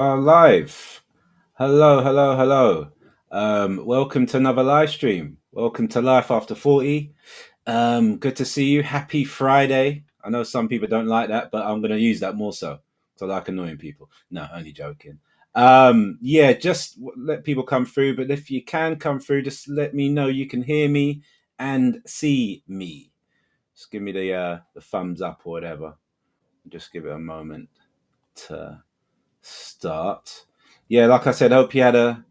Live. Hello, hello, hello. Welcome to another live stream. Welcome to Life After 40. Good to see you. Happy Friday. I know some people don't like that, but I'm going to use that more so. So I like annoying people. No, only joking. Yeah, just let people come through. But if you can come through, just let me know you can hear me and see me. Just give me the thumbs up or whatever. Just give it a moment to start. Yeah, like I said, hope you had a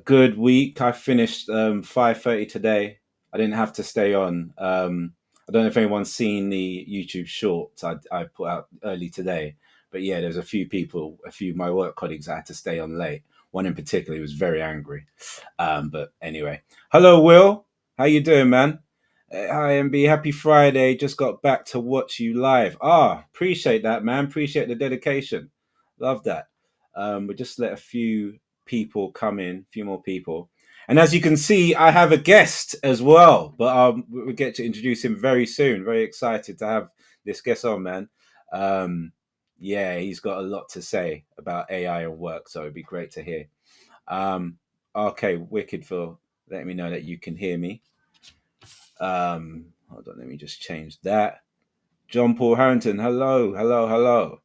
good week. I finished 5:30 today. I didn't have to stay on. I don't know if anyone's seen the YouTube shorts I put out early today, but yeah, there's a few people, a few of my work colleagues that had to stay on late. One in particular was very angry. But anyway, hello, Will. How you doing, man? Hi, MB. Happy Friday. Just got back to watch you live. Appreciate that, man. Appreciate the dedication. Love that. We just let a few people come in, a few more people. And as you can see, I have a guest as well, but we'll get to introduce him very soon. Very excited to have this guest on, man. Um, yeah, he's got a lot to say about AI and work, so it'd be great to hear. Um, okay, wicked for letting me know that you can hear me. Hold on, let me just change that. John Paul Harrington, hello, hello, hello.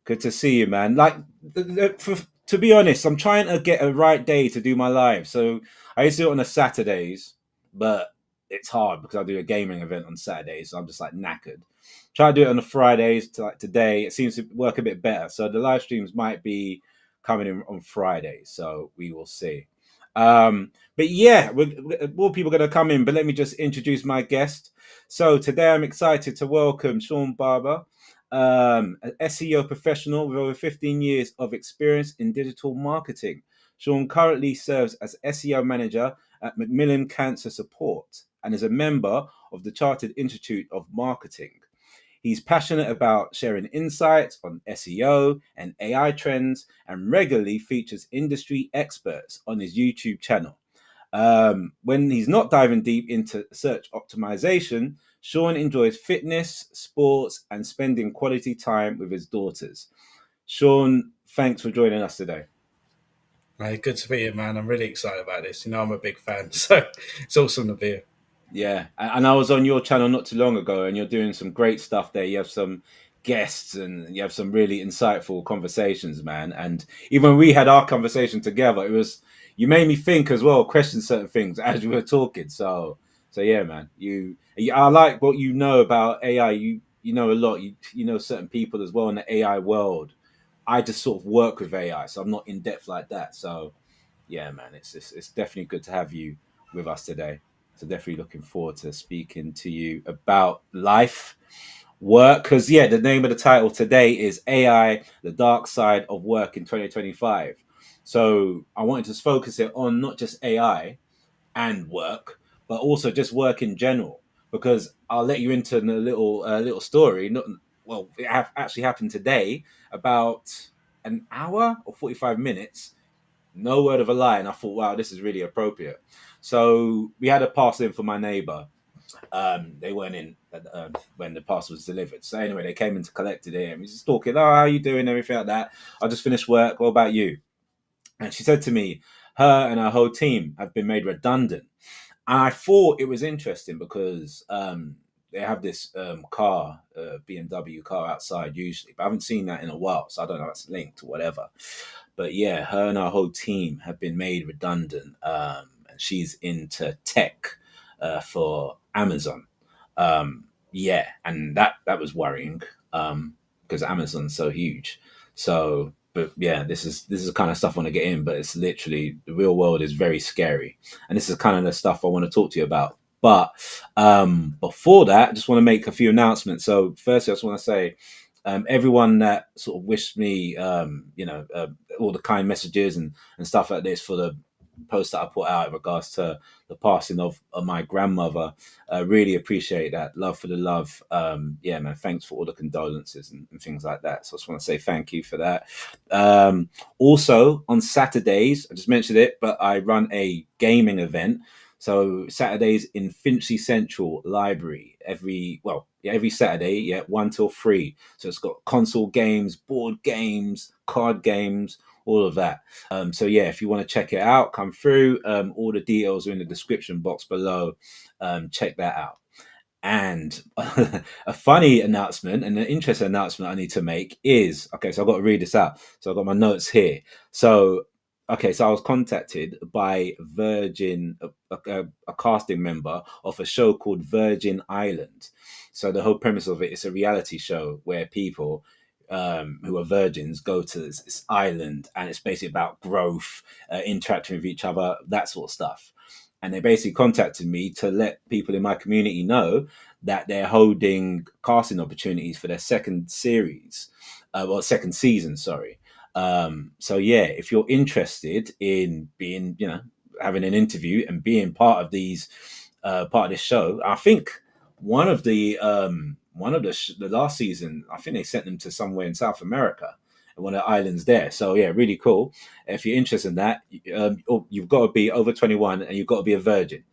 Good to see you, man. Like, to be honest, I'm trying to get a right day to do my live. So I used to do it on the Saturdays, but it's hard because I do a gaming event on Saturdays. So I'm just like knackered. Try to do it on the Fridays. To like today, it seems to work a bit better. So the live streams might be coming in on Friday. So we will see. But yeah, more people are going to come in. But let me just introduce my guest. So today I'm excited to welcome Sean Barber, an SEO professional with over 15 years of experience in digital marketing. Sean currently serves as SEO manager at Macmillan Cancer Support and is a member of the Chartered Institute of Marketing. He's passionate about sharing insights on SEO and AI trends and regularly features industry experts on his YouTube channel. When he's not diving deep into search optimization, Sean enjoys fitness, sports, and spending quality time with his daughters. Sean, thanks for joining us today. Mate, good to be here, man. I'm really excited about this. I'm a big fan, so it's awesome to be here. Yeah, and I was on your channel not too long ago, and you're doing some great stuff there. You have some guests, and you have some really insightful conversations, man. And even when we had our conversation together, it was you made me think as well, question certain things as you were talking. So yeah, man. I like what you know about AI. You know a lot. You know certain people as well in the AI world. I just sort of work with AI, so I'm not in depth like that. So yeah, man, it's definitely good to have you with us today. So definitely looking forward to speaking to you about life, work. Because yeah, the name of the title today is AI: The Dark Side of Work in 2025. So I wanted to focus it on not just AI and work, but also just work in general. Because I'll let you into a little story. Not well, actually happened today about an hour or 45 minutes, no word of a lie. And I thought, wow, this is really appropriate. So we had a parcel in for my neighbor. They weren't in when the parcel was delivered. So anyway, they came in to collect it here. And we just talking, oh, how you doing? Everything like that. I just finished work. What about you? And she said to me, her and her whole team have been made redundant. And I thought it was interesting because they have this car, BMW car outside usually, but I haven't seen that in a while. So I don't know if it's linked or whatever. But yeah, her and her whole team have been made redundant. And she's into tech for Amazon. Yeah, and that was worrying because Amazon's so huge. So, but yeah, this is the kind of stuff I want to get in. But it's literally the real world is very scary, and this is kind of the stuff I want to talk to you about. But before that, I just want to make a few announcements. So, firstly, I just want to say everyone that sort of wished me, all the kind messages and stuff like this for the post that I put out in regards to the passing of my grandmother. Really appreciate that. Love for the love. Yeah, man, thanks for all the condolences and things like that. So I just want to say thank you for that. Also, on Saturdays, I just mentioned it, but I run a gaming event. So Saturdays in Finchley Central Library every Saturday, yeah, 1 till 3. So it's got console games, board games, card games, all of that. So yeah, if you want to check it out, come through. All the details are in the description box below. Check that out. And a funny announcement and an interesting announcement I need to make is okay. So I've got to read this out. So I've got my notes here. So, okay, so I was contacted by Virgin, a casting member of a show called Virgin Island. So the whole premise of it is a reality show where people who are virgins go to this island, and it's basically about growth, interacting with each other, that sort of stuff. And they basically contacted me to let people in my community know that they're holding casting opportunities for their second series, or second season, sorry. So yeah, if you're interested in being, having an interview and being part of this show, I think the last season, I think they sent them to somewhere in South America, one of the islands there. So yeah, really cool. If you're interested in that, you've got to be over 21 and you've got to be a virgin.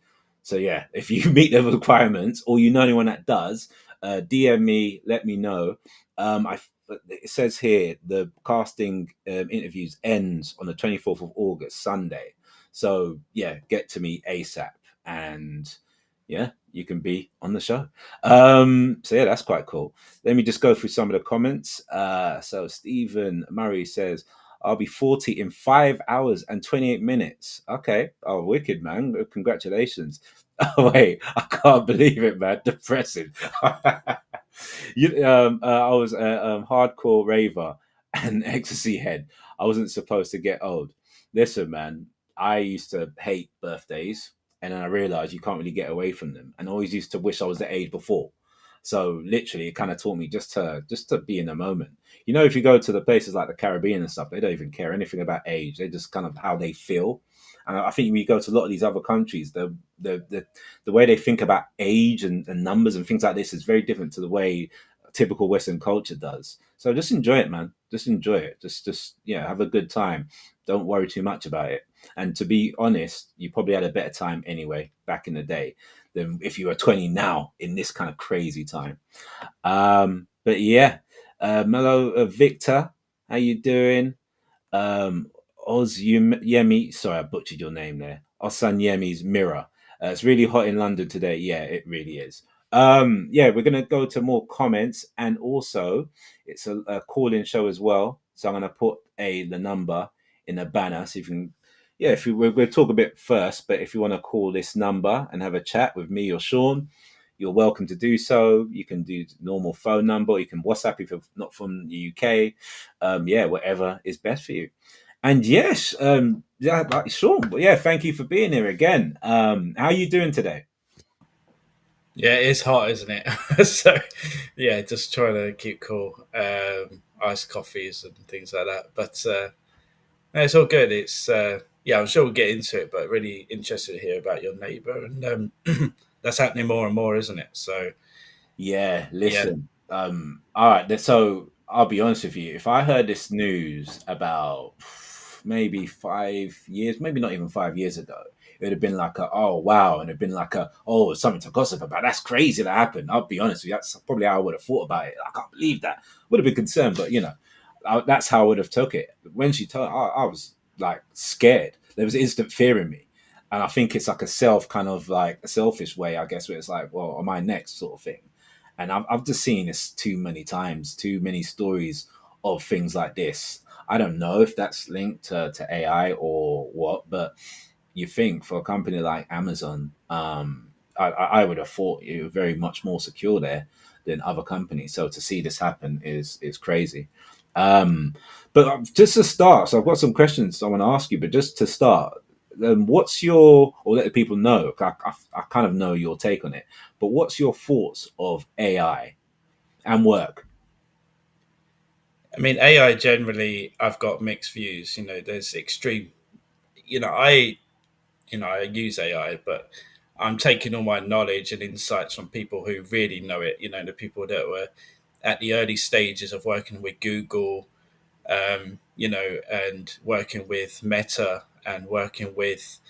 So yeah, if you meet the requirements or you know anyone that does, DM me, let me know. It says here the casting interviews ends on the 24th of August, Sunday. So yeah, get to me ASAP, and yeah, you can be on the show. So yeah, that's quite cool. Let me just go through some of the comments. So Stephen Murray says, I'll be 40 in 5 hours and 28 minutes. Okay. Oh, wicked, man. Congratulations. Oh, wait, I can't believe it, man. Depressing. I was a hardcore raver and ecstasy head. I wasn't supposed to get old. Listen, man, I used to hate birthdays, and then I realized you can't really get away from them. And I always used to wish I was the age before. So literally, it kind of taught me just to be in the moment. If you go to the places like the Caribbean and stuff, they don't even care anything about age. They just kind of how they feel. And I think when you go to a lot of these other countries, the way they think about age and numbers and things like this is very different to the way typical Western culture does. So just enjoy it, man. Just enjoy it. Just yeah, have a good time. Don't worry too much about it. And to be honest, you probably had a better time anyway back in the day than if you were 20 now in this kind of crazy time. But yeah, Mellow Victor, how you doing? um, Oz Yemi. Sorry, I butchered your name there. Osan Yemi's Mirror. It's really hot in London today. Yeah, it really is. Yeah, we're gonna go to more comments, and also it's a call-in show as well. So I'm gonna put the number in the banner, so you can. Yeah, if you we'll talk a bit first, but if you want to call this number and have a chat with me or Sean, you're welcome to do so. You can do normal phone number. You can WhatsApp if you're not from the UK. Yeah, whatever is best for you. And yes, yeah, like Sean. But yeah, thank you for being here again. How are you doing today? Yeah, it is hot, isn't it? So, yeah, just trying to keep cool. Iced coffees and things like that. But no, it's all good. It's yeah, I'm sure we'll get into it, but really interested to hear about your neighbour, and that's happening more and more, isn't it? So, Yeah, yeah, listen. All right. So I'll be honest with you. If I heard this news about maybe 5 years, maybe not even 5 years ago, it would have been like oh wow, and it'd been like oh, something to gossip about. That's crazy that happened. I'll be honest with you. That's probably how I would have thought about it. I can't believe that. Would have been concerned, but that's how I would have took it. When she told, I was like scared. There was instant fear in me. And I think it's like kind of like a selfish way, I guess, where it's like, well, am I next sort of thing? And I've just seen this too many times, too many stories of things like this. I don't know if that's linked to AI or what, but you think for a company like Amazon, I would have thought you were very much more secure there than other companies. So to see this happen is crazy. Um, but just to start, so I've got some questions I want to ask you. But just to start, what's your, or let the people know? I kind of know your take on it, but what's your thoughts of AI and work? I mean, AI generally, I've got mixed views. There's extreme. You know, I I use AI, but I'm taking all my knowledge and insights from people who really know it. The people that were at the early stages of working with Google, and working with Meta and working with,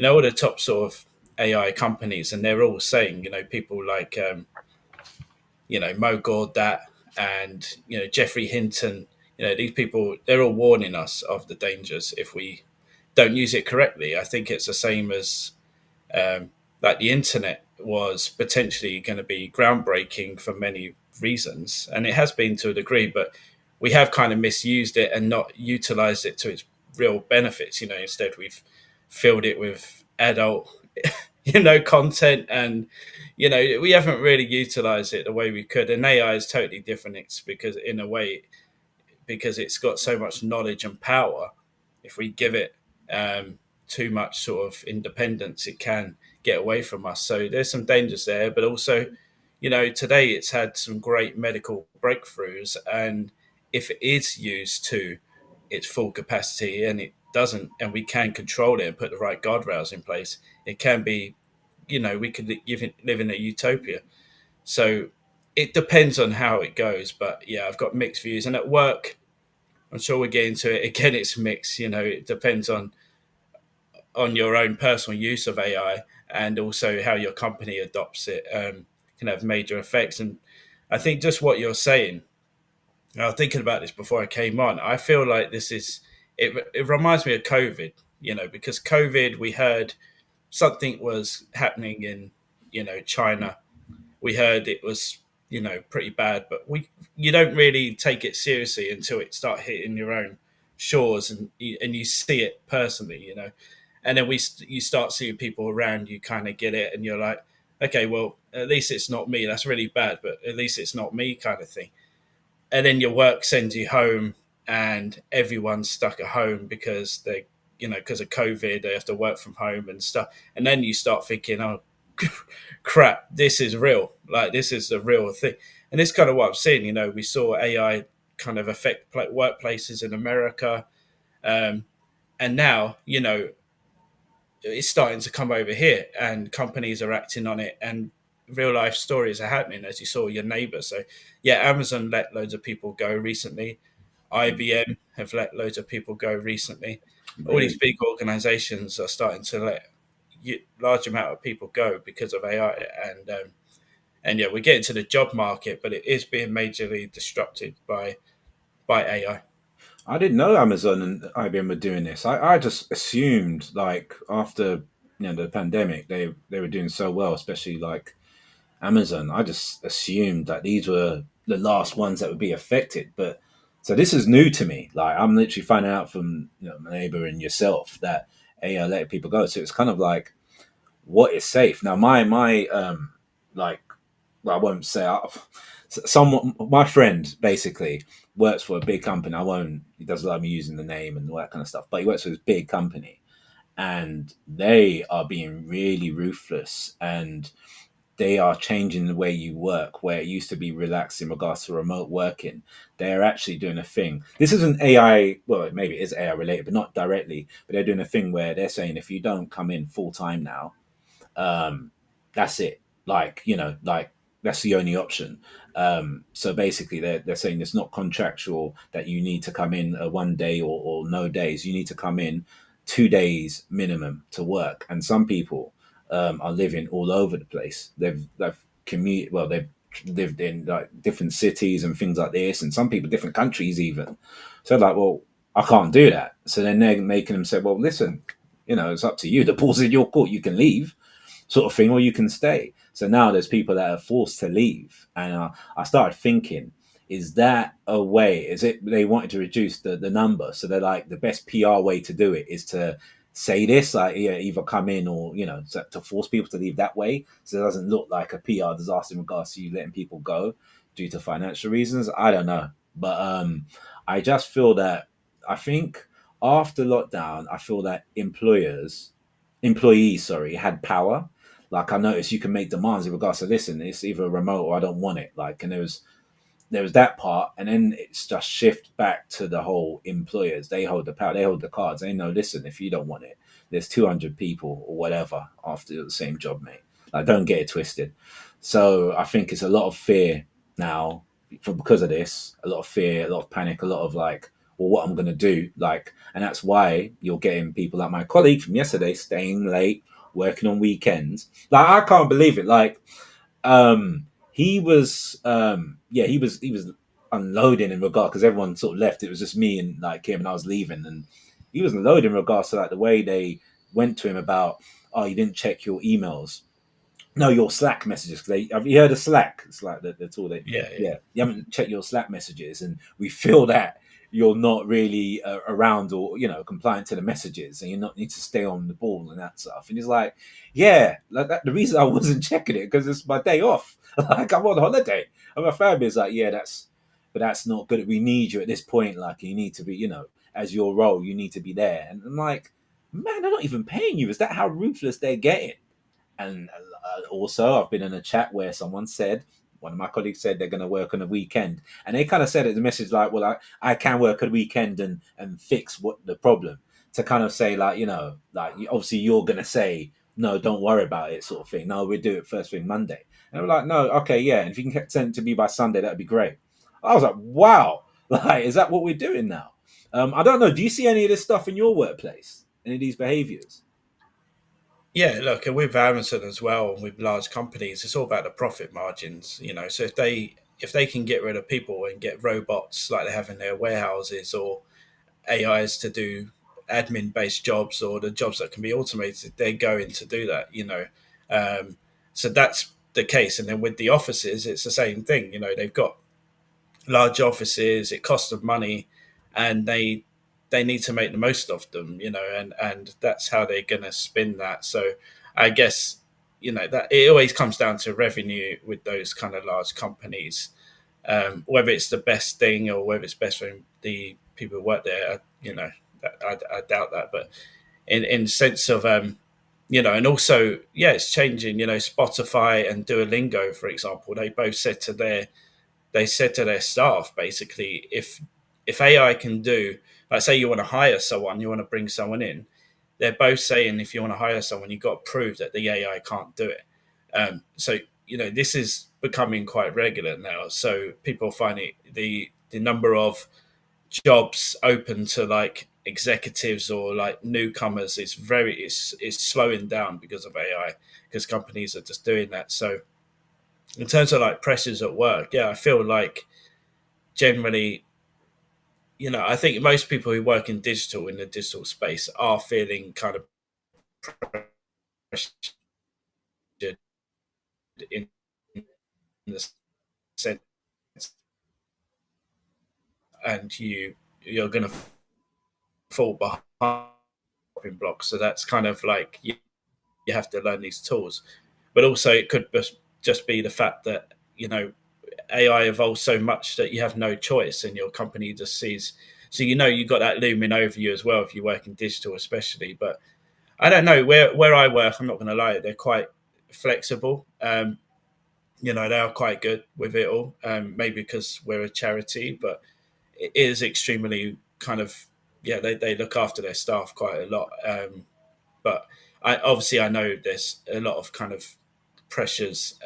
all the top sort of AI companies, and they're all saying, people like Mo Gawdat and Jeffrey Hinton, these people, they're all warning us of the dangers if we don't use it correctly. I think it's the same as um, like the internet was potentially going to be groundbreaking for many reasons, and it has been to a degree, but we have kind of misused it and not utilized it to its real benefits. Instead we've filled it with adult, content, and we haven't really utilized it the way we could. And AI is totally different. It's because in a way, because it's got so much knowledge and power. If we give it too much sort of independence, it can get away from us. So there's some dangers there, but also, today it's had some great medical breakthroughs, and if it is used to its full capacity and it doesn't, and we can control it and put the right guardrails in place, it can be, we could live in a utopia. So it depends on how it goes, but yeah, I've got mixed views. And at work, I'm sure we'll get into it again. It's mixed. It depends on your own personal use of AI, and also how your company adopts it. Can have major effects. And I think just what you're saying, I was thinking about this before I came on. I feel like this is it. It reminds me of COVID. Because COVID, we heard something was happening in China. We heard it was pretty bad, but you don't really take it seriously until it start hitting your own shores, and you see it personally. And then you start seeing people around you kind of get it, and you're like, okay, well, at least it's not me. That's really bad, but at least it's not me, kind of thing. And then your work sends you home, and everyone's stuck at home because because of COVID, they have to work from home and stuff. And then you start thinking, oh, crap, this is real. Like, this is the real thing. And it's kind of what I'm seeing. We saw AI kind of affect workplaces in America. Um, and now, it's starting to come over here, and companies are acting on it, and real life stories are happening, as you saw your neighbor. So, yeah, Amazon let loads of people go recently. IBM have let loads of people go recently. All these Really. big organizations are starting to let large amount of people go because of AI, and yeah, we're getting to the job market, but it is being majorly disrupted by AI. I didn't know Amazon and IBM were doing this. I just assumed like after the pandemic they were doing so well, especially like Amazon. I just assumed that these were the last ones that would be affected. But so this is new to me. Like I'm literally finding out from my neighbor and yourself that AI let people go. So it's kind of like what is safe now. My like well, I won't say someone my friend basically works for a big company. I won't. He doesn't like me using the name and all that kind of stuff. But he works for this big company, and they are being really ruthless, and they are changing the way you work. Where it used to be relaxed in regards to remote working, they are actually doing a thing. This isn't AI. Well, maybe it is AI related, but not directly. But they're doing a thing where they're saying if you don't come in full time now, um, that's it. Like that's the only option. So basically, they're saying it's not contractual that you need to come in one day or no days. You need to come in 2 days minimum to work. And some people are living all over the place. They've commuted. Well, they've lived in like different cities and things like this, and some people different countries even. So like, well, I can't do that. So then they're making them say, well, listen, it's up to you. The ball's in your court. You can leave sort of thing, or you can stay. So now there's people that are forced to leave, and I started thinking, is that a way? Is it they wanted to reduce the number? So they're like the best PR way to do it is to say this, like yeah, either come in or to force people to leave that way, so it doesn't look like a PR disaster in regards to you letting people go due to financial reasons. I don't know, but I just feel that I think after lockdown, I feel that employees, sorry, had power. Like I noticed you can make demands in regards to listen, it's either remote or I don't want it. Like, and there was that part, and then it's just shift back to the whole employers. They hold the power, they hold the cards. They know, listen, if you don't want it, there's 200 people or whatever after the same job, mate. Like, don't get it twisted. So I think it's a lot of fear now because of this. A lot of fear, a lot of panic, a lot of like, well, what I'm gonna do, like, and that's why you're getting people like my colleague from yesterday staying late, working on weekends. Like I can't believe it. Like he was yeah, he was unloading in regard because everyone sort of left. It was just me and like him, and I was leaving, and he was unloading in regards to like the way they went to him about, oh, you didn't check your emails. No, your Slack messages. Have you heard of Slack? It's like that's all they. Yeah, yeah, Yeah, you haven't checked your Slack messages, and we feel that you're not really around or compliant to the messages, and you not need to stay on the ball and that stuff. And he's like, yeah, like that. The reason I wasn't checking it because it's my day off. Like I'm on holiday, and my family is like, yeah, but that's not good. We need you at this point. Like you need to be, as your role, you need to be there. And I'm like, man, they're not even paying you. Is that how ruthless they're getting? And also, I've been in a chat where someone said, one of my colleagues said they're going to work on a weekend, and they kind of said it. The message like, "Well, I can work a weekend and fix what the problem." To kind of say like, like obviously you're going to say no, don't worry about it, sort of thing. No, we'll do it first thing Monday. And I'm like, no, okay, yeah. And if you can send it to me by Sunday, that'd be great. I was like, wow, like is that what we're doing now? I don't know. Do you see any of this stuff in your workplace? Any of these behaviors? yeah. Look, and with Amazon as well, and with large companies, it's all about the profit margins. So if they can get rid of people and get robots like they have in their warehouses, or AIs to do admin based jobs, or the jobs that can be automated, they're going to do that. Um, so that's the case. And then with the offices, it's the same thing. They've got large offices, it costs them money, and they need to make the most of them, and that's how they're going to spin that. So I guess that it always comes down to revenue with those kind of large companies. Whether it's the best thing or whether it's best for the people who work there, I doubt that. But in sense of and also, yeah, it's changing. Spotify and Duolingo, for example, they said to their staff basically, if AI can do, like, say you want to hire someone, you want to bring someone in, they're both saying if you want to hire someone, you've got to prove that the AI can't do it. So this is becoming quite regular now. So people find it, the number of jobs open to like executives or like newcomers is slowing down because of AI, because companies are just doing that. So in terms of like pressures at work, yeah, I feel like generally, I think most people who work in the digital space are feeling kind of pressured in the sense, and you're going to fall behind in blocks. So that's kind of like you have to learn these tools, but also it could just be the fact that AI evolves so much that you have no choice, and your company just sees. So you've got that looming over you as well if you work in digital, especially. But I don't know where I work. I'm not going to lie; they're quite flexible. They are quite good with it all. Maybe because we're a charity, but it is extremely kind of, yeah. They look after their staff quite a lot. But I know there's a lot of kind of pressures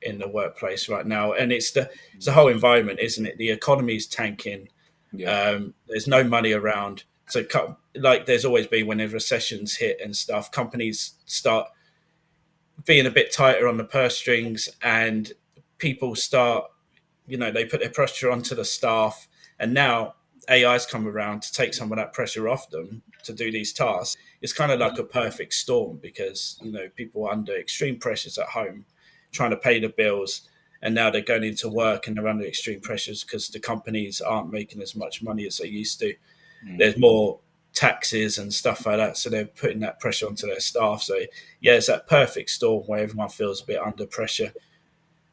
in the workplace right now, and it's the whole environment, isn't it? The economy's tanking. Yeah. There's no money around, so like there's always been when the recessions hit and stuff. Companies start being a bit tighter on the purse strings, and people start, they put their pressure onto the staff, and now AI's come around to take some of that pressure off them to do these tasks. It's kind of like a perfect storm because people are under extreme pressures at home, trying to pay the bills, and now they're going into work and they're under extreme pressures because the companies aren't making as much money as they used to. Mm. There's more taxes and stuff like that, so they're putting that pressure onto their staff. So yeah, it's that perfect storm where everyone feels a bit under pressure.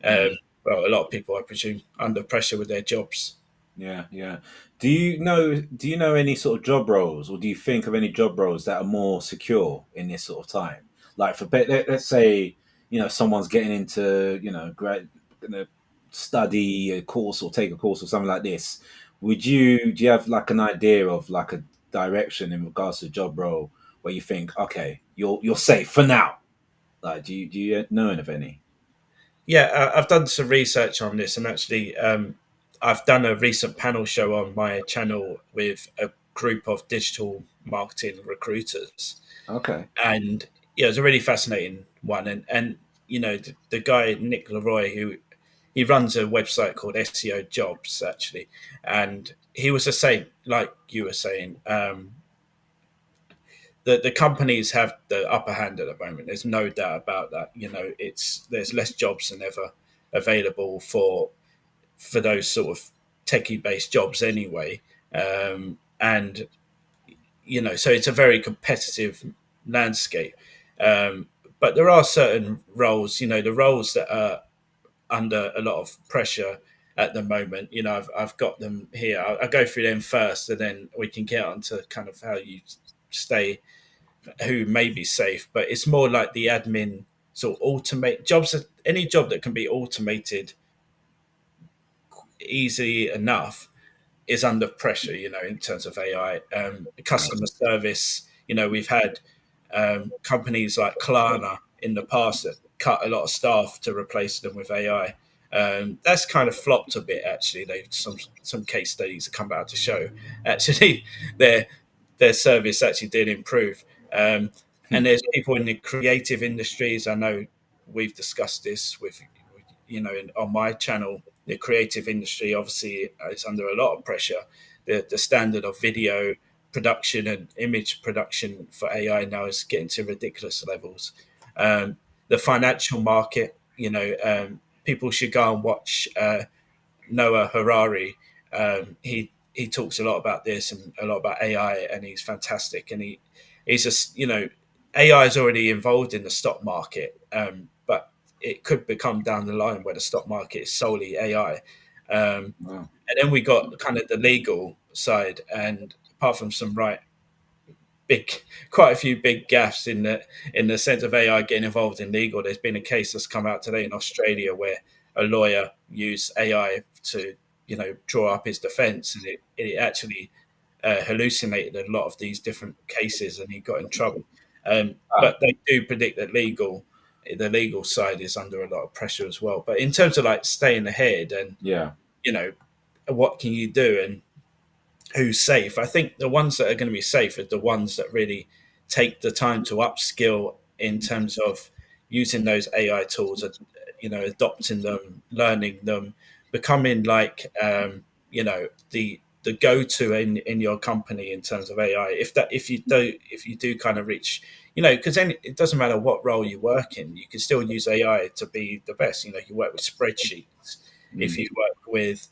Mm. Well, a lot of people, I presume, under pressure with their jobs. Yeah, yeah. Do you know any sort of job roles, or do you think of any job roles that are more secure in this sort of time? Like let's say, someone's getting into, gonna study a course or take a course or something like this. Do you have like an idea of like a direction in regards to job role where you think, okay, you're safe for now? Like, do you know of any? Yeah, I've done some research on this, and actually, I've done a recent panel show on my channel with a group of digital marketing recruiters, Okay. and yeah, it was a really fascinating one. And you know, the guy Nick Leroy, who he runs a website called SEO Jobs actually, and he was the same, like you were saying. The companies have the upper hand at the moment. There's no doubt about that. You know, it's there's less jobs than ever available for those sort of techie based jobs anyway. And you know, so it's a very competitive landscape. Um, but there are certain roles, you know, the roles that are under a lot of pressure at the moment. You know, I've got them here. I'll go through them first, and then we can get on to kind of how you stay, who may be safe. But it's more like the admin sort of automate jobs. Any job that can be automated easy enough is under pressure, you know, in terms of AI. Right. Customer service, you know, we've had companies like Klarna in the past that cut a lot of staff to replace them with AI. That's kind of flopped a bit, actually. They some case studies have come out to show actually their their service actually did improve. And there's people in the creative industries. I know we've discussed this with you know on my channel. The creative industry obviously is under a lot of pressure. The standard of video production and image production for AI now is getting to ridiculous levels. The financial market, you know, people should go and watch Noah Harari. He talks a lot about this and a lot about AI, and he's fantastic. And he's just you know AI is already involved in the stock market, but it could become down the line where the stock market is solely AI. Wow. And then we got kind of the legal side, and apart from some big, quite a few big gaffes in the sense of AI getting involved in legal. There's been a case that's come out today in Australia where a lawyer used AI to you know draw up his defence, and it actually hallucinated a lot of these different cases, and he got in trouble. Ah, But they do predict that the legal side is under a lot of pressure as well. But in terms of like staying ahead and yeah. you know what can you do and who's safe. I think the ones that are going to be safe are the ones that really take the time to upskill in terms of using those AI tools, you know, adopting them, learning them, becoming like, you know, the go-to in your company in terms of AI. If you do kind of reach, you know, because then it doesn't matter what role you work in, you can still use AI to be the best. You know, you work with spreadsheets, if Mm. you work with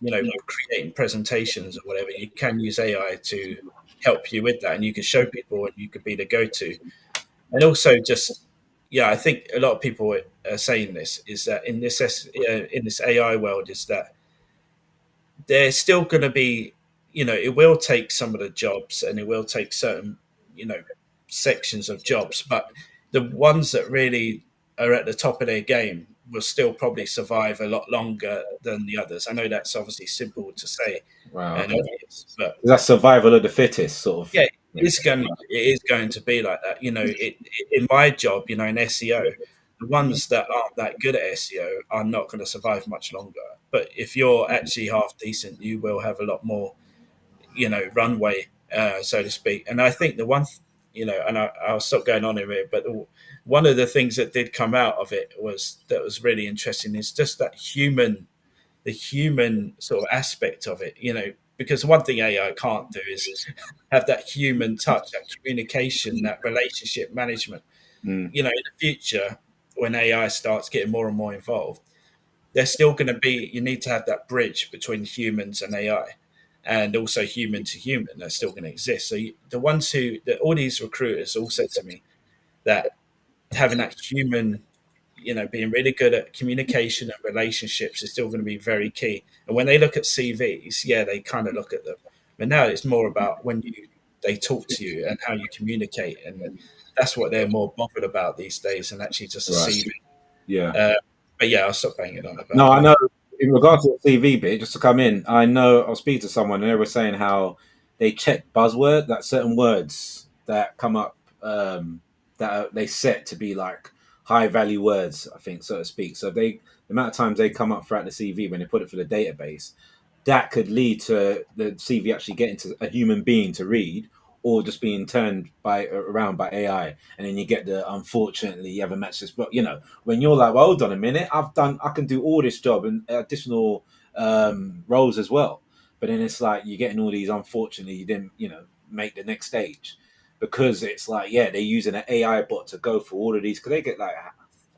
you know, creating presentations or whatever, you can use AI to help you with that, and you can show people, and you could be the go-to. And also, just yeah, I think a lot of people are saying this is that in this AI world is that there's still going to be, you know, it will take some of the jobs, and it will take certain, you know, sections of jobs, but the ones that really are at the top of their game will still probably survive a lot longer than the others. I know that's obviously simple to say Wow. and Okay. obvious, but That's survival of the fittest, sort of yeah, thing. it is going to be like that. You know, in my job, you know, in SEO, the ones that aren't that good at SEO are not going to survive much longer. But if you're actually half decent, you will have a lot more, you know, runway, so to speak. And I think the one, you know, and I'll stop going on in it, but one of the things that did come out of it was that was really interesting is just that the human sort of aspect of it, you know, because one thing AI can't do is have that human touch, that communication, that relationship management. Mm. You know, in the future, when AI starts getting more and more involved, there's still going to be, you need to have that bridge between humans and AI and also human to human. That's still going to exist. So the ones all these recruiters all said to me that having that human, you know, being really good at communication and relationships is still going to be very key. And when they look at CVs, yeah, they kind of look at them, but now it's more about when they talk to you and how you communicate, and that's what they're more bothered about these days, and actually just a Right. CV. Yeah. Uh, but yeah, I'll stop banging on about No, I that. know. In regards to the CV bit, just to come in, I know I was speaking to someone and they were saying how they check buzzword, that certain words that come up, they set to be like high value words, I think, so to speak. So they, the amount of times they come up throughout the CV when they put it for the database, that could lead to the CV actually getting to a human being to read, or just being turned by around by AI, and then you get the unfortunately you haven't matched this. But when you're like, well, hold on a minute, I can do all this job and additional roles as well. But then it's like you're getting all these unfortunately you didn't make the next stage because it's like they're using an AI bot to go for all of these because they get like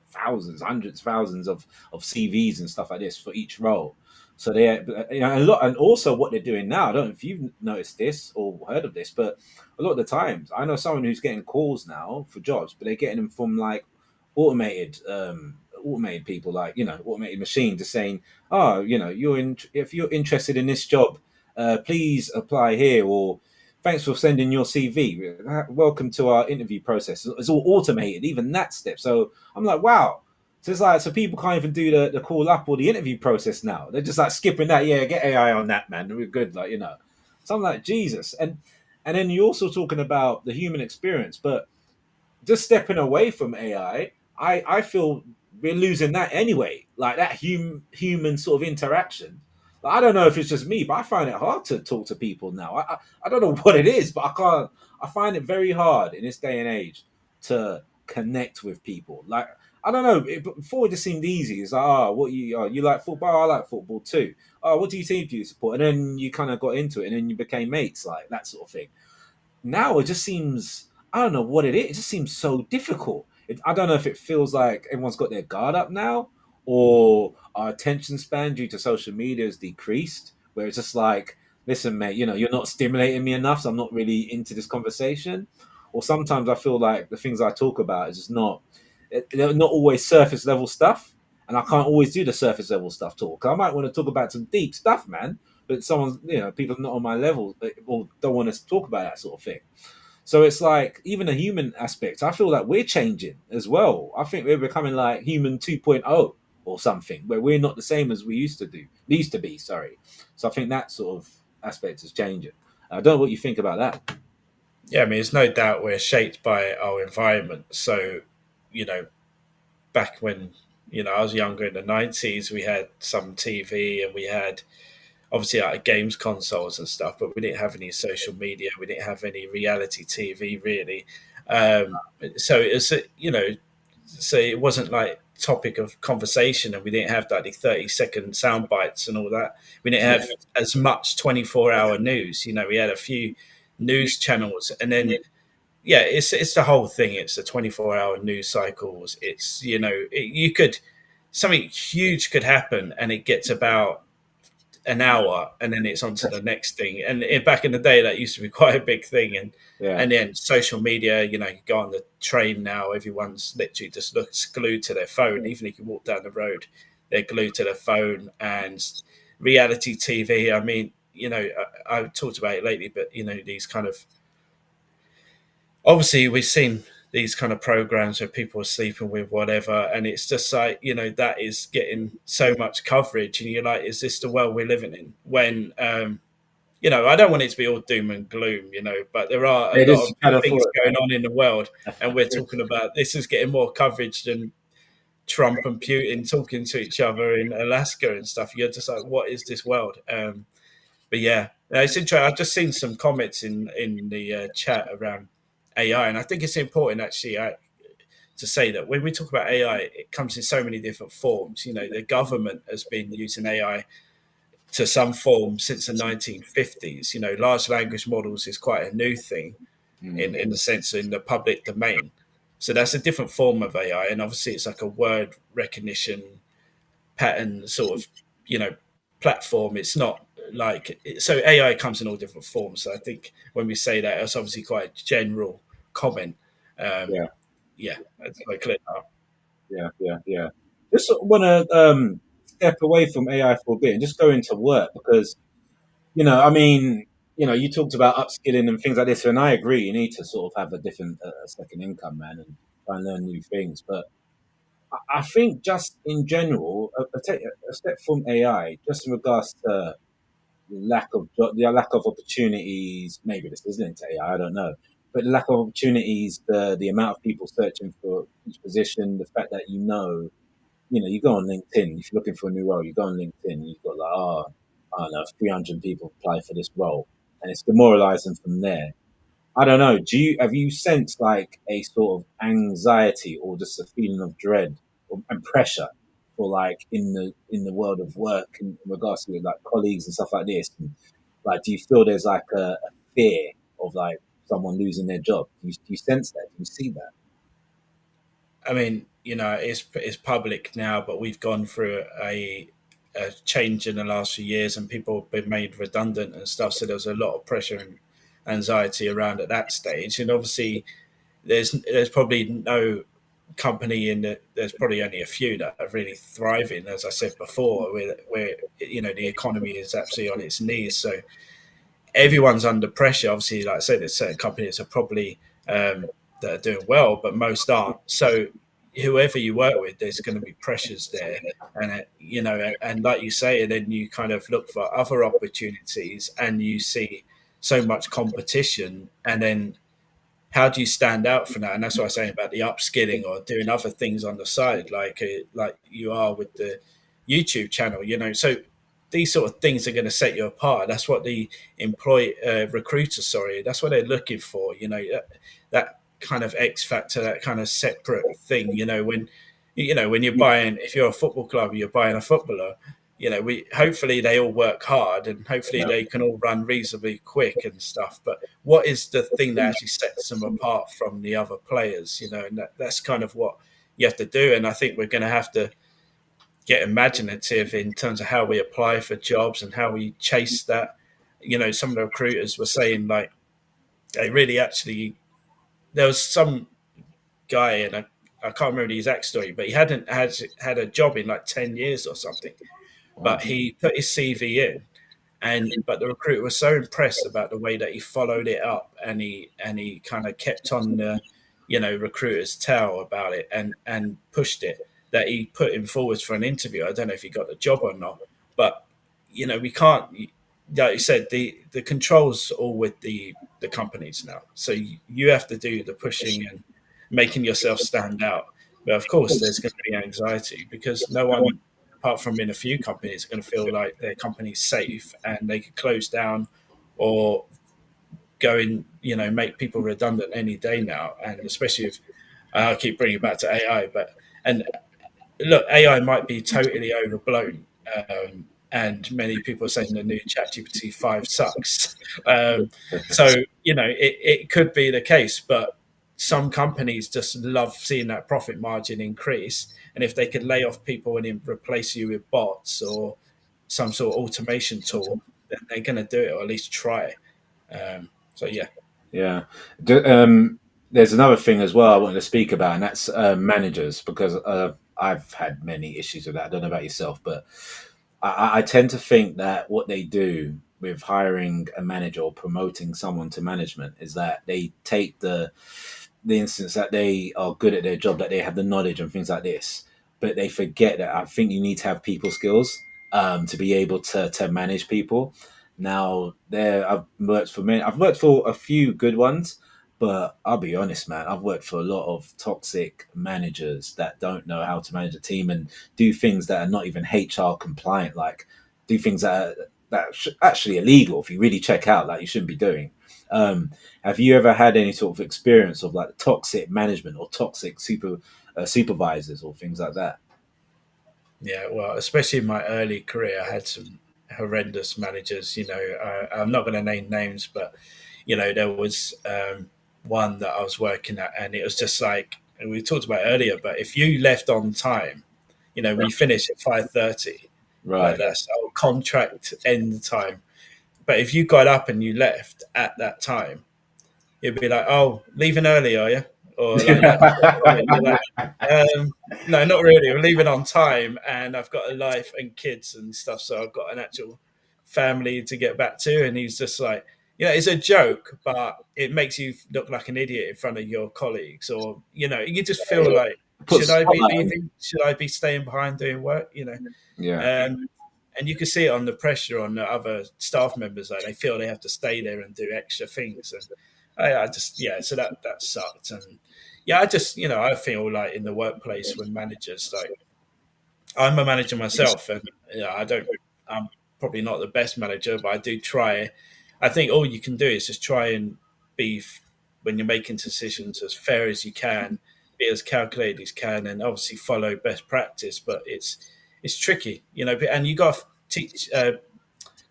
thousands, hundreds, thousands of CVs and stuff like this for each role. So they, a lot, and also what they're doing now. I don't know if you've noticed this or heard of this, but a lot of the times I know someone who's getting calls now for jobs, but they're getting them from like automated, automated people, like automated machine, just saying, "Oh, if you're interested in this job, please apply here," or "Thanks for sending your CV. Welcome to our interview process." It's all automated, even that step. So I'm like, wow. So it's like, so people can't even do the call up or the interview process now. They're just like skipping that. Yeah, get AI on that, man. We're good. So I'm like, Jesus. And then you're also talking about the human experience, but just stepping away from AI, I feel we're losing that anyway. Like that human sort of interaction. Like, I don't know if it's just me, but I find it hard to talk to people now. I don't know what it is, but I can't. I find it very hard in this day and age to connect with people. Like I don't know. Before it just seemed easy. It's like, what you like football? I like football too. Oh, what do you team do you support? And then you kind of got into it, and then you became mates, like that sort of thing. Now it just seems, I don't know what it is. It just seems so difficult. I don't know if it feels like everyone's got their guard up now, or our attention span due to social media has decreased. Where it's just like, listen, mate, you're not stimulating me enough, so I'm not really into this conversation. Or sometimes I feel like the things I talk about is just not, they're not always surface level stuff, and I can't always do the surface level stuff talk. I might want to talk about some deep stuff, man, but someone's people not on my level or don't want us to talk about that sort of thing. So it's like even the human aspect, I feel like we're changing as well. I think we're becoming like human 2.0 or something, where we're not the same as we used to be, sorry. So I think that sort of aspect is changing. I don't know what you think about that. Yeah, I mean, there's no doubt we're shaped by our environment. So, you know, back when I was younger in the '90s, we had some TV and we had obviously games consoles and stuff, but we didn't have any social media. We didn't have any reality TV really. So it's so it wasn't like topic of conversation, and we didn't have like the 30-second sound bites and all that. We didn't Yeah. have as much 24-hour news. We had a few news channels, and then it's the whole thing. It's the 24-hour news cycles. It's you could something huge could happen, and it gets about an hour, and then it's on to the next thing. And back in the day, that used to be quite a big thing. Yeah. And then social media, you go on the train now, everyone's literally just looks glued to their phone. Even if you walk down the road, they're glued to their phone. And reality TV, I mean, I've talked about it lately, but these kind of obviously we've seen these kind of programs where people are sleeping with whatever, and it's just like that is getting so much coverage, and you're like, is this the world we're living in? When I don't want it to be all doom and gloom, but there are a It lot is of kind of things for going on in the world, and we're talking about this is getting more coverage than Trump and Putin talking to each other in Alaska and stuff. You're just like, what is this world? But yeah, it's interesting. I've just seen some comments in the chat around AI, and I think it's important actually to say that when we talk about AI, it comes in so many different forms. The government has been using AI to some form since the 1950s. Large language models is quite a new thing mm, in the sense in the public domain. So that's a different form of AI, and obviously it's like a word recognition pattern sort of platform. It's not like so AI comes in all different forms. So I think when we say that, it's obviously quite a general comment. Um, yeah, yeah, that's quite clear. yeah. Just want to step away from AI for a bit and just go into work because I mean, you talked about upskilling and things like this, and I agree. You need to sort of have a different second income, man, and try and learn new things. But I think just in general, take a step from AI, just in regards to the lack of opportunities. Maybe this isn't into AI, I don't know, but the lack of opportunities, the amount of people searching for each position, the fact that you go on LinkedIn. If you're looking for a new role, you go on LinkedIn. You've got like, I don't know, 300 people apply for this role, and it's demoralizing from there. I don't know. Do you have you sensed like a sort of anxiety or just a feeling of dread and pressure for like in the world of work in regards to like colleagues and stuff like this? And, like, do you feel there's like a fear of like someone losing their job? Do you sense that? Do you see that? I mean, it's public now, but we've gone through a change in the last few years, and people have been made redundant and stuff. So there was a lot of pressure and anxiety around at that stage, and obviously there's probably no company in the there's probably only a few that are really thriving, as I said before, where the economy is absolutely on its knees. So everyone's under pressure. Obviously, like I said, there's certain companies are probably that are doing well, but most aren't. So whoever you work with, there's going to be pressures there, and and like you say, and then you kind of look for other opportunities, and you see so much competition, and then how do you stand out from that? And that's what I was saying about the upskilling or doing other things on the side, like you are with the YouTube channel. So these sort of things are going to set you apart. That's what the recruiters, sorry, that's what they're looking for. That kind of X factor, that kind of separate thing. When you're buying, if you're a football club, you're buying a footballer. We hopefully they all work hard, and hopefully Yeah, they can all run reasonably quick and stuff. But what is the thing that actually sets them apart from the other players? And that's kind of what you have to do. And I think we're going to have to get imaginative in terms of how we apply for jobs and how we chase that. Some of the recruiters were saying like they really actually there was some guy, and I can't remember the exact story, but he hadn't had a job in like 10 years or something. wow. But he put his CV in, but the recruiter was so impressed about the way that he followed it up, and he kind of kept on the recruiter's tail about it, and pushed it, that he put him forwards for an interview. I don't know if he got the job or not, but we can't, like you said, the controls all with the companies now, so you have to do the pushing and making yourself stand out. But of course there's going to be anxiety, because no one, apart from in a few companies, are going to feel like their company's safe and they could close down or go in, make people redundant any day now. And especially if I keep bringing it back to AI, and look, AI might be totally overblown. And many people are saying the new ChatGPT 5 sucks. So, it could be the case, but some companies just love seeing that profit margin increase. And if they could lay off people and then replace you with bots or some sort of automation tool, then they're going to do it, or at least try. So, yeah. Yeah. There's another thing as well I wanted to speak about, and that's managers, because I've had many issues with that. I don't know about yourself, but I tend to think that what they do with hiring a manager or promoting someone to management is that they take the instance that they are good at their job, that they have the knowledge and things like this, but they forget that I think you need to have people skills to be able to manage people. Now, I've worked for a few good ones, but I'll be honest, man, I've worked for a lot of toxic managers that don't know how to manage a team and do things that are not even HR compliant, like do things actually illegal if you really check out, like you shouldn't be doing. Um, have you ever had any sort of experience of like toxic management or toxic supervisors or things like that? Yeah, well, especially in my early career, I had some horrendous managers. I'm not going to name names, but there was one that I was working at, and it was just like, and we talked about earlier. But if you left on time, we finish at 5:30. Like Right. that's our contract end time. But if you got up and you left at that time, you'd be like, "Oh, leaving early, are you?" Or like that sort of comment. You're like, "No, not really. I'm leaving on time, and I've got a life and kids and stuff, so I've got an actual family to get back to." And he's just like, it's a joke, but it makes you look like an idiot in front of your colleagues, or you just feel like, Put should I be spotlight on. leaving? Should I be staying behind doing work? Yeah. And you can see it on the pressure on the other staff members, like they feel they have to stay there and do extra things. And I just, yeah, so that sucked. And yeah, I just, I feel like in the workplace when managers, like, I'm a manager myself, and I don't, I'm probably not the best manager, but I do try. I think all you can do is just try and be when you're making decisions as fair as you can, be as calculated as you can, and obviously follow best practice. But it's tricky, and you got to teach.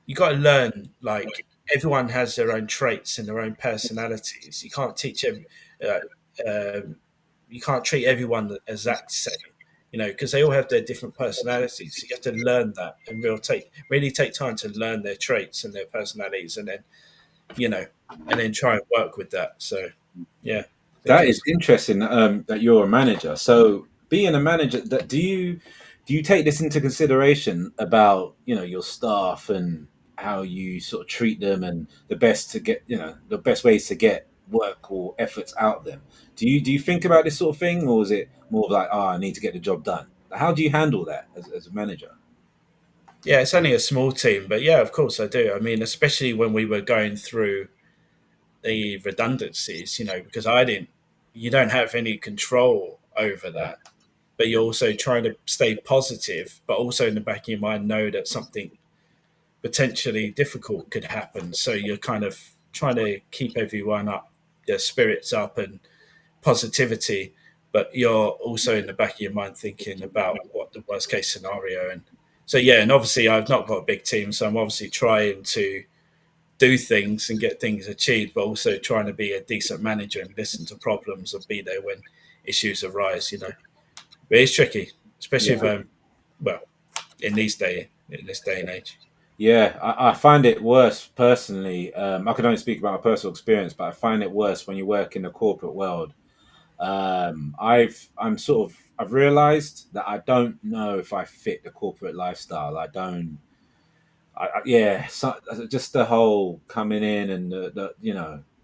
You got to learn, like, everyone has their own traits and their own personalities. You can't teach uh, um, you can't treat everyone the exact same, because they all have their different personalities. So you have to learn that and really take time to learn their traits and their personalities, and then you know, and then try and work with that. So yeah, I think That is it's interesting, that you're a manager. So, being a manager, that do you take this into consideration about your staff and how you sort of treat them and the best to get the best ways to get work or efforts out of them? Do you think about this sort of thing, or is it more of like, I need to get the job done? How do you handle that as a manager? yeah, it's only a small team, but yeah, of course I do. I mean, especially when we were going through the redundancies, because you don't have any control over that, but you're also trying to stay positive, but also in the back of your mind know that something potentially difficult could happen. So you're kind of trying to keep everyone up, their spirits up and positivity, but you're also in the back of your mind thinking about what the worst case scenario. And so, yeah, and obviously I've not got a big team, so I'm obviously trying to do things and get things achieved, but also trying to be a decent manager and listen to problems and be there when issues arise. But it's tricky, especially if Yeah. well, in this day and age. Yeah, I find it worse personally. I can only speak about my personal experience, but I find it worse when you work in the corporate world. I've realized that I don't know if I fit the corporate lifestyle. I don't. Yeah, just the whole coming in and the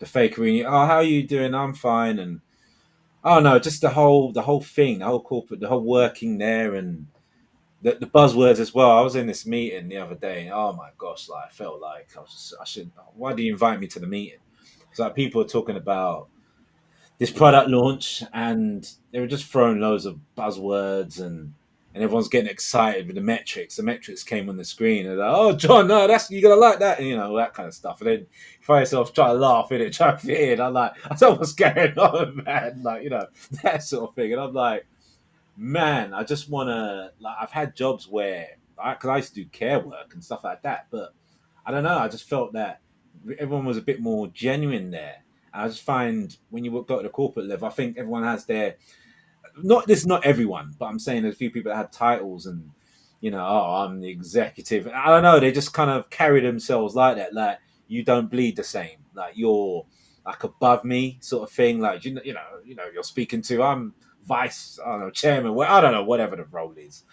fakery. Oh, how are you doing? I'm fine. And oh no, just the whole thing, the whole corporate, the whole working there, and the buzzwords as well. I was in this meeting the other day. And, oh my gosh, like I felt like I should. Why do you invite me to the meeting? It's like people are talking about this product launch, and they were just throwing loads of buzzwords, and everyone's getting excited with the metrics. The metrics came on the screen, and they're like, "Oh, John, no, that's you're gonna like that," and all that kind of stuff. And then you find yourself trying to laugh in it, trying to fit in. I'm like, I don't know what's going on, man. Like that sort of thing. And I'm like, man, I just want to. Like, I've had jobs where, because I used to do care work and stuff like that, but I don't know. I just felt that everyone was a bit more genuine there. I just find when you go to the corporate level, I think everyone has their not everyone, but I'm saying there's a few people that had titles and oh, I'm the executive. I don't know. They just kind of carry themselves like that. Like you don't bleed the same. Like you're like above me, sort of thing. Like you're speaking to. I'm vice. I don't know, chairman. I don't know, whatever the role is.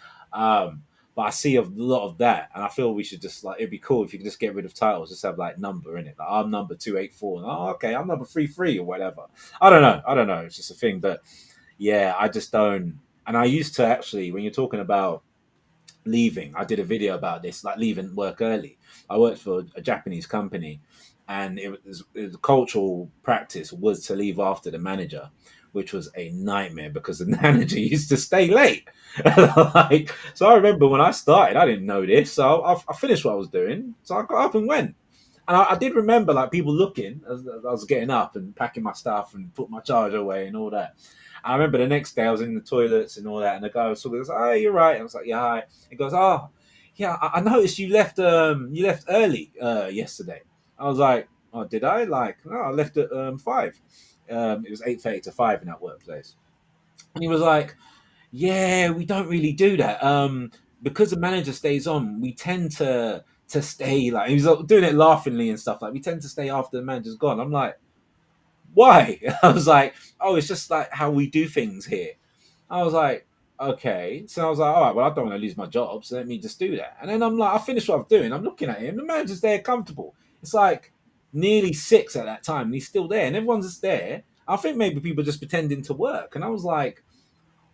But I see a lot of that, and I feel we should just like it'd be cool if you could just get rid of titles, just have like number in it. Like I'm number 284, and oh, okay, I'm number 33 or whatever. I don't know. I don't know. It's just a thing, but yeah, I just don't. And I used to actually, when you're talking about leaving, I did a video about this, like leaving work early. I worked for a Japanese company, and it was a cultural practice was to leave after the manager, which was a nightmare because the manager used to stay late. Like, so I remember when I started, I didn't know this, so I finished what I was doing, so I got up and went. And I did remember like people looking as I was getting up and packing my stuff and put my charger away and all that. I remember the next day I was in the toilets and all that, and the guy was talking. I was like, "Oh, you're right." I was like, "Yeah, hi." He goes, "Oh, yeah, I noticed you left early yesterday." I was like, "Oh, did I?" Like, "No, I left at 5." It was 8:30 to 5 in that workplace, and he was like, "Yeah, we don't really do that. Because the manager stays on, we tend to stay like he was doing it laughingly and stuff. Like we tend to stay after the manager's gone." I'm like, "Why?" I was like, "Oh, it's just like how we do things here." I was like, "Okay." So I was like, "All right, well, I don't want to lose my job, so let me just do that." And then I'm like, I finished what I'm doing. I'm looking at him. The manager's there, comfortable. It's like nearly 6 at that time, and he's still there, and everyone's just there. I think maybe people are just pretending to work, and I was like,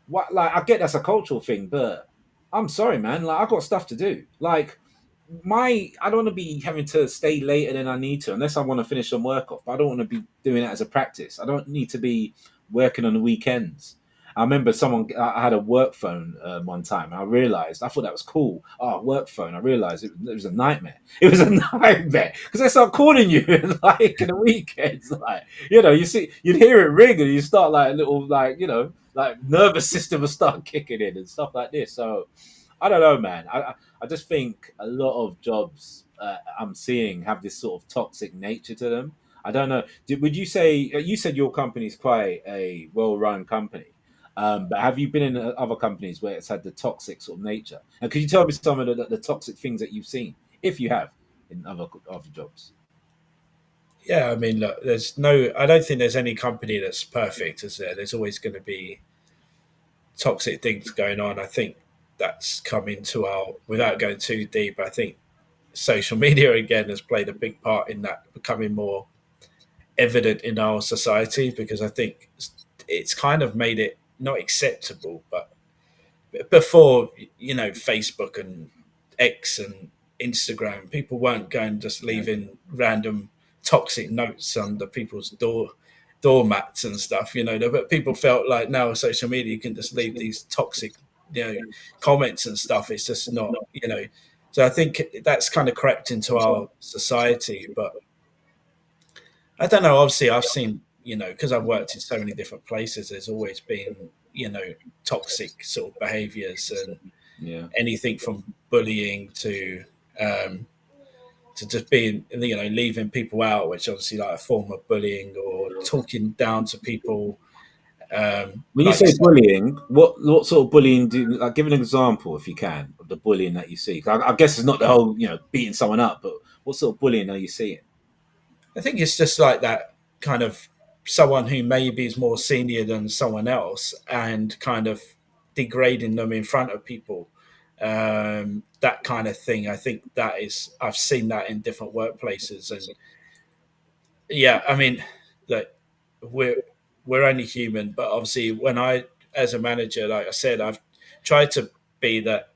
"What?" Like, I get that's a cultural thing, but I'm sorry, man. Like, I got stuff to do. Like, I don't want to be having to stay later than I need to unless I want to finish some work off. But I don't want to be doing it as a practice. I don't need to be working on the weekends. I remember I had a work phone one time, and I realized I thought that was cool. Oh, work phone. I realized it was a nightmare. It was a nightmare because they start calling you like in the weekends. Like, you'd hear it ring, and you start like a little like like nervous system will start kicking in and stuff like this. So I don't know, man. I just think a lot of jobs I'm seeing have this sort of toxic nature to them. I don't know. Would you say you said your company is quite a well-run company? But have you been in other companies where it's had the toxic sort of nature? And could you tell me some of the toxic things that you've seen, if you have, in other jobs? Yeah, I mean, look, there's no. I don't think there's any company that's perfect, is there? There's always going to be toxic things going on. I think that's come into our. Without going too deep, I think social media again has played a big part in that becoming more evident in our society because I think it's kind of made it not acceptable, but before Facebook and X and Instagram, people weren't going just Yeah. leaving random toxic notes under people's doormats and stuff. But people felt like now with social media, you can just leave these toxic, you know, comments and stuff. It's just not. So I think that's kind of crept into our society, but I don't know. Obviously, I've seen, because I've worked in so many different places, there's always been, toxic sort of behaviors and Yeah. anything from bullying um, to just being, leaving people out, which obviously like a form of bullying or talking down to people. When you Like you say said, bullying, what sort of bullying do you, like? Give an example, if you can, of the bullying that you see. 'Cause I guess it's not the whole beating someone up, but what sort of bullying are you seeing? I think it's just like that kind of someone who maybe is more senior than someone else and kind of degrading them in front of people. That kind of thing. I think that is, I've seen that in different workplaces. And yeah, I mean, like we're, we're only human, but obviously when as a manager, like I said, I've tried to be that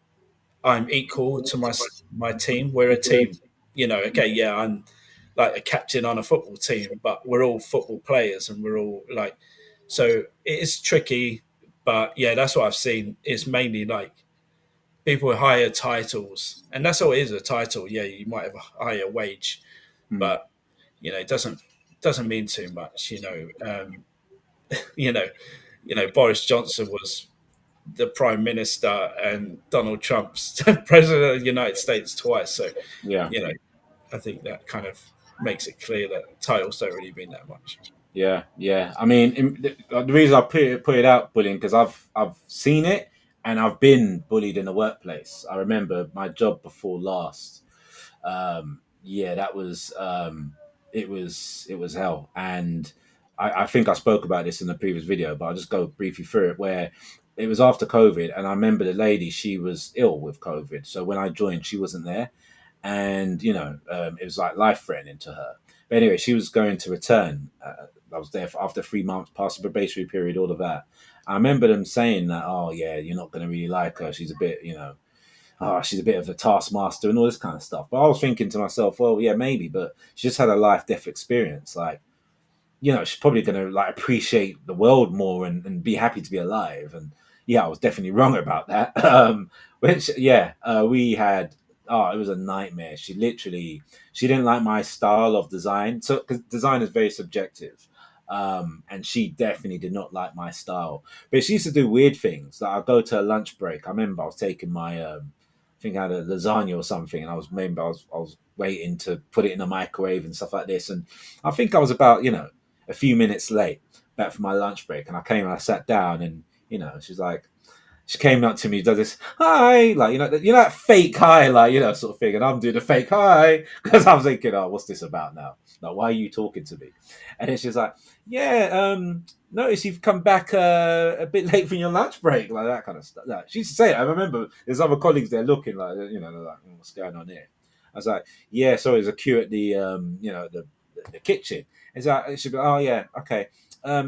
I'm equal to my team. We're a team. Okay, yeah, I'm like a captain on a football team, but we're all football players and we're all like so it is tricky, but yeah, that's what I've seen. It's mainly like people with higher titles, and that's all it is, a title. Yeah, you might have a higher wage, Hmm. but it doesn't mean too much. You know, Boris Johnson was the prime minister and Donald Trump's president of the United States twice. So, Yeah. you know, I think that kind of makes it clear that titles don't really mean that much. Yeah, yeah. I mean, the reason I put it out bullying because I've seen it and I've been bullied in the workplace. I remember my job before last. Yeah, that was it was hell, and I think I spoke about this in the previous video, but I'll just go briefly through it. Where it was after COVID, and I remember the lady, she was ill with COVID, so when I joined, she wasn't there, and it was like life threatening to her. But anyway, she was going to return. I was there after 3 months, past the probationary period, all of that. I remember them saying that, oh yeah, you're not going to really like her. She's a bit, oh, she's a bit of a taskmaster and all this kind of stuff. But I was thinking to myself, well, yeah, maybe, but she just had a life death experience. Like, she's probably going to like appreciate the world more and be happy to be alive. And yeah, I was definitely wrong about that. Which, yeah, we had. Oh, it was a nightmare. She didn't like my style of design. So, because design is very subjective. And she definitely did not like my style. But she used to do weird things. Like I'd go to a lunch break. I remember I was taking my, I think I had a lasagna or something, and I was waiting to put it in the microwave and stuff like this. And I think I was about a few minutes late back from my lunch break, and I came and I sat down, and she's like, she came up to me, does this hi, like that fake hi, like sort of thing, and I'm doing a fake hi because I was thinking, oh, what's this about now? Like, why are you talking to me? And then she's like, yeah, notice you've come back a bit late from your lunch break, like that kind of stuff. Like, she used to say it. I remember there's other colleagues there looking like, they're like, what's going on here? I was like, yeah, sorry, there's a queue at the the kitchen. It's like, she'd go, oh yeah, okay,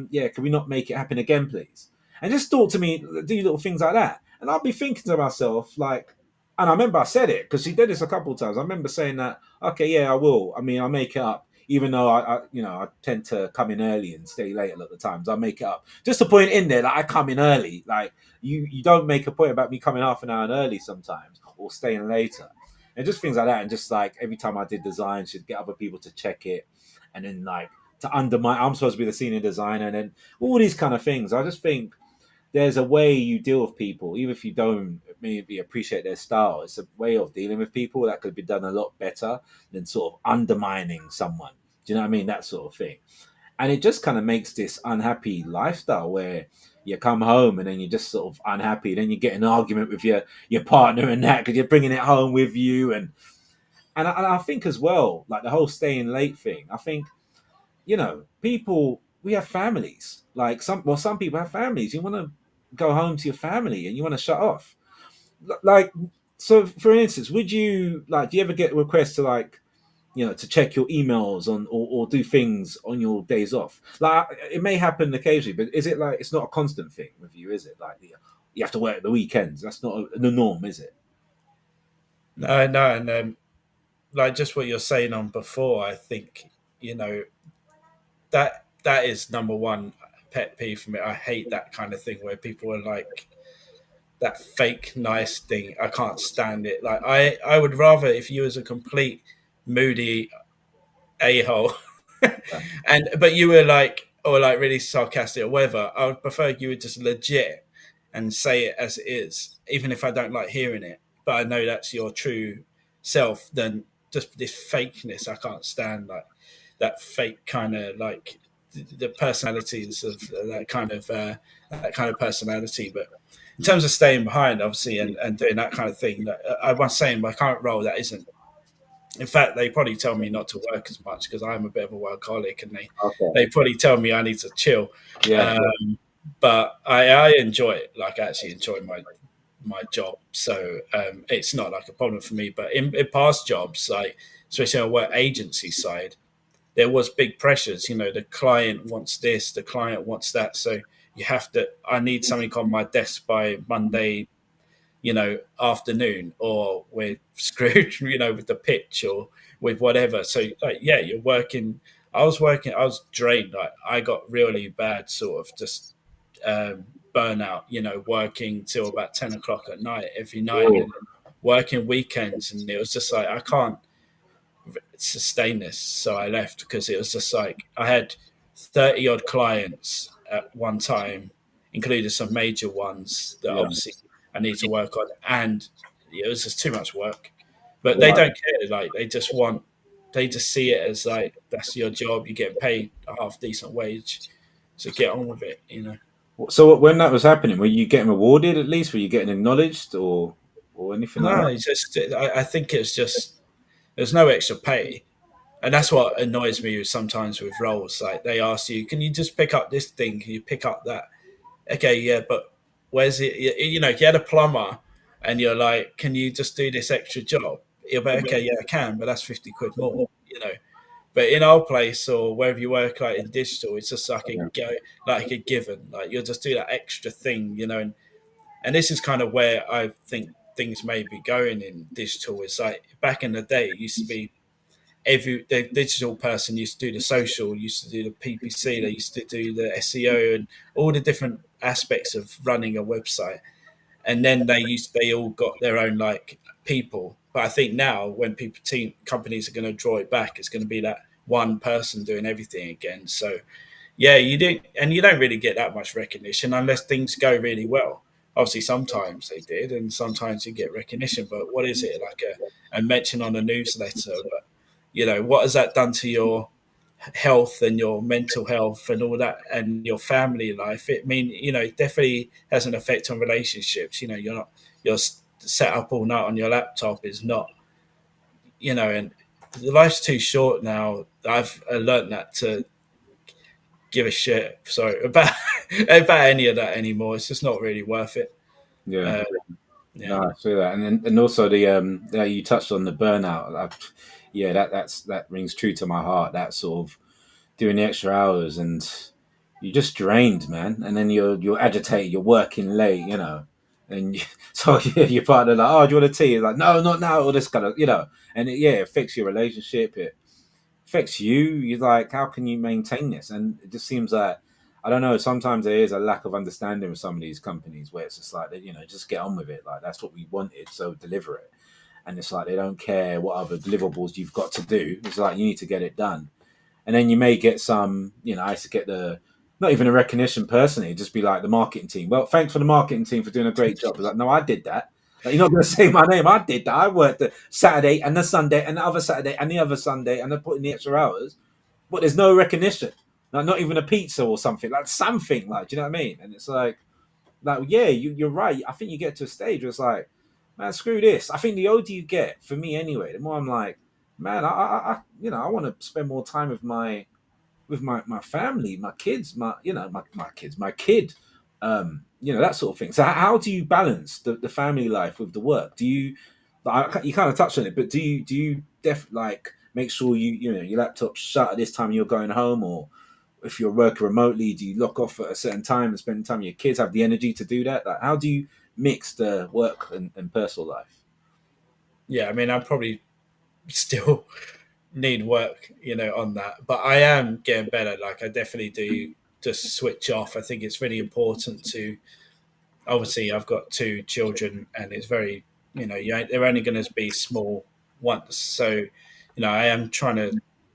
yeah, can we not make it happen again, please? And just talk to me, do little things like that. And I'll be thinking to myself, like, and I remember I said it because she did this a couple of times. I remember saying that, okay, yeah, I will. I mean, I'll make it up. even though I tend to come in early and stay late a lot of the times, I make it up. Just to point in there that I come in early. Like you don't make a point about me coming half an hour early sometimes or staying later, and just things like that. And just like every time I did design, should get other people to check it, and then like to undermine. I'm supposed to be the senior designer, and then all these kind of things. I just think there's a way you deal with people, even if you don't maybe appreciate their style. It's a way of dealing with people that could be done a lot better than sort of undermining someone. Do you know what I mean? That sort of thing. And it just kind of makes this unhappy lifestyle where you come home and then you're just sort of unhappy. Then you get an argument with your partner and that because you're bringing it home with you. And I think as well, like the whole staying late thing. I think people, we have families. Like some people have families. You want to go home to your family and you want to shut off. Like, so for instance, would you like? Do you ever get requests to like, to check your emails on or do things on your days off? Like, it may happen occasionally, but is it like it's not a constant thing with you? Is it like you have to work the weekends? That's not the norm, is it? No, no, and like just what you're saying on before, I think you know that is number one pet peeve for me. I hate that kind of thing where people are like that fake nice thing. I can't stand it. Like I would rather if you was a complete moody a hole, Yeah. and but you were like or like really sarcastic or whatever. I would prefer you would just legit and say it as it is, even if I don't like hearing it. But I know that's your true self. Then just this fakeness, I can't stand like that fake kind of like the personalities of that kind of personality. But in terms of staying behind, obviously, and doing that kind of thing, I must say in my current role that isn't. In fact, they probably tell me not to work as much because I'm a bit of a workaholic, and Okay. they probably tell me I need to chill. Yeah. Um, but I enjoy it. Like I actually enjoy my job, so it's not like a problem for me. But in past jobs, like especially on work agency side, there was big pressures. The client wants this, the client wants that, so you have to. I need something on my desk by Monday afternoon, or we're screwed, with the pitch or with whatever. So, like, yeah, you're working. I was drained. Like, I got really bad, sort of just burnout, working till about 10 o'clock at night every night Oh, and working weekends. And it was just like, I can't sustain this. So I left because it was just like, I had 30 odd clients at one time, including some major ones that yeah. obviously I need to work on. And it was just too much work. But they Right. don't care. Like, they just see it as like, that's your job. You're getting paid a half decent wage. So get on with it. So when that was happening, were you getting rewarded at least? Were you getting acknowledged or anything like No, that? it's just, I think it's just, there's no extra pay. And that's what annoys me sometimes with roles. Like they ask you, can you just pick up this thing? Can you pick up that? Okay, yeah, but where's it? If you had a plumber and you're like, can you just do this extra job? You'll be okay, yeah, I can, but that's 50 quid more. But in our place or wherever you work, like in digital, it's just like Yeah. like a given. Like you'll just do that extra thing. And this is kind of where I think things may be going in digital. It's like back in the day, it used to be the digital person used to do the social, used to do the PPC, they used to do the SEO and all the different aspects of running a website. And then they all got their own like people. But I think now when companies are going to draw it back, it's going to be that one person doing everything again. So yeah, you don't really get that much recognition unless things go really well. Obviously, sometimes they did, and sometimes you get recognition. But what is it like a mention on a newsletter? But what has that done to your health and your mental health and all that and your family life? It definitely has an effect on relationships. You're set up all night on your laptop is not, and life's too short now. I've learned that to give a shit, sorry, about about any of that anymore. It's just not really worth it. Yeah. Uh, yeah. No, I feel that, and also you touched on the burnout. Yeah, that rings true to my heart. That sort of doing the extra hours and you're just drained, man. And then you're agitated. You're working late, and so your partner like, oh, do you want a tea? It's like, no, not now. All this kind of, and it affects your relationship. It affects you. You're like, how can you maintain this? And it just seems like, I don't know. Sometimes there is a lack of understanding with some of these companies where it's just like, just get on with it. Like that's what we wanted, so deliver it. And it's like they don't care what other deliverables you've got to do. It's like you need to get it done. And then you may get some, I used to get not even a recognition personally, just be like the marketing team. Well, thanks for the marketing team for doing a great job. It's like, no, I did that. Like, you're not going to say my name. I did that. I worked the Saturday and the Sunday and the other Saturday and the other Sunday and I put in the extra hours. But there's no recognition. Like, not even a pizza or something. Like something. Like, do you know what I mean? And it's like yeah, you're right. I think you get to a stage where it's like, man, screw this. I think the older you get, for me anyway, the more I'm like, man, I want to spend more time with my family, my kids, my kids, my kid, that sort of thing. So how do you balance the family life with the work? Do you, you kind of touched on it, but do you like make sure your laptop's shut at this time you're going home, or if you're working remotely, do you lock off at a certain time and spend time with your kids? Have the energy to do that? Like, how do you mix the work and personal life? Yeah, I mean, I probably still need work, on that, but I am getting better. Like, I definitely do just switch off. I think it's really important to. Obviously, I've got two children, and it's very, they're only going to be small once. So, I am trying to,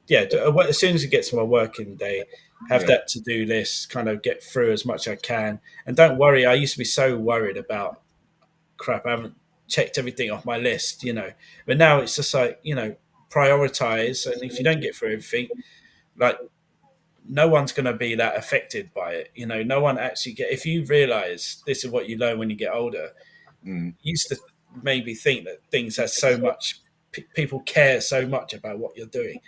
yeah, as soon as it gets to my working day, have Yeah. that to do list, kind of get through as much as I can. And don't worry, I used to be so worried about crap. I haven't checked everything off my list, but now it's just like, prioritize. And if you don't get through everything, like, no one's going to be that affected by it. No one actually if you realize this is what you learn when you get older, Mm. you used to maybe think that things have so much, people care so much about what you're doing.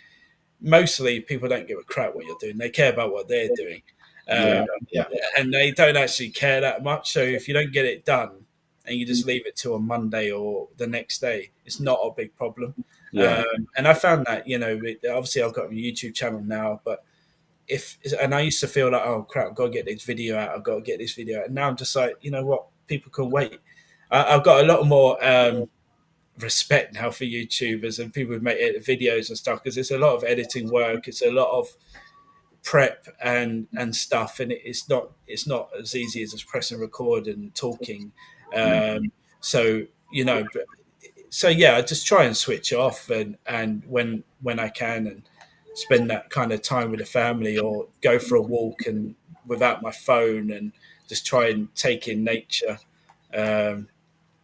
Mostly people don't give a crap what you're doing. They care about what they're doing. Yeah. Um, Yeah. and they don't actually care that much. So if you don't get it done and you just leave it till a Monday or the next day, it's not a big problem. Yeah. And I found that, obviously I've got a YouTube channel now, but and I used to feel like, oh crap, I've got to get this video out. I've got to get this video out. And now I'm just like, you know what? People can wait. I've got a lot more respect now for YouTubers and people who make videos and stuff, because it's a lot of editing work. It's a lot of prep and stuff, and it's not as easy as just pressing record and talking. Mm. So so yeah, I just try and switch off, and when I can, and spend that kind of time with the family, or go for a walk and without my phone, and just try and take in nature. Um,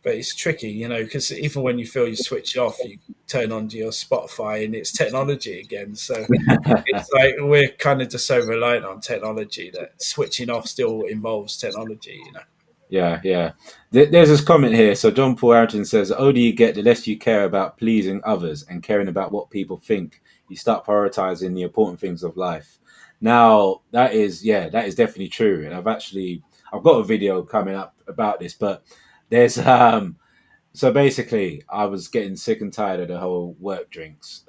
but it's tricky, because even when you feel you switch off, you turn on to your Spotify and it's technology again. So it's like we're kind of just so reliant on technology that switching off still involves technology. Yeah, yeah. There's this comment here. So John Paul Harrington says, "The older you get, the less you care about pleasing others and caring about what people think. You start prioritizing the important things of life." Now, that is definitely true. And I've got a video coming up about this, but there's so basically, I was getting sick and tired of the whole work drinks.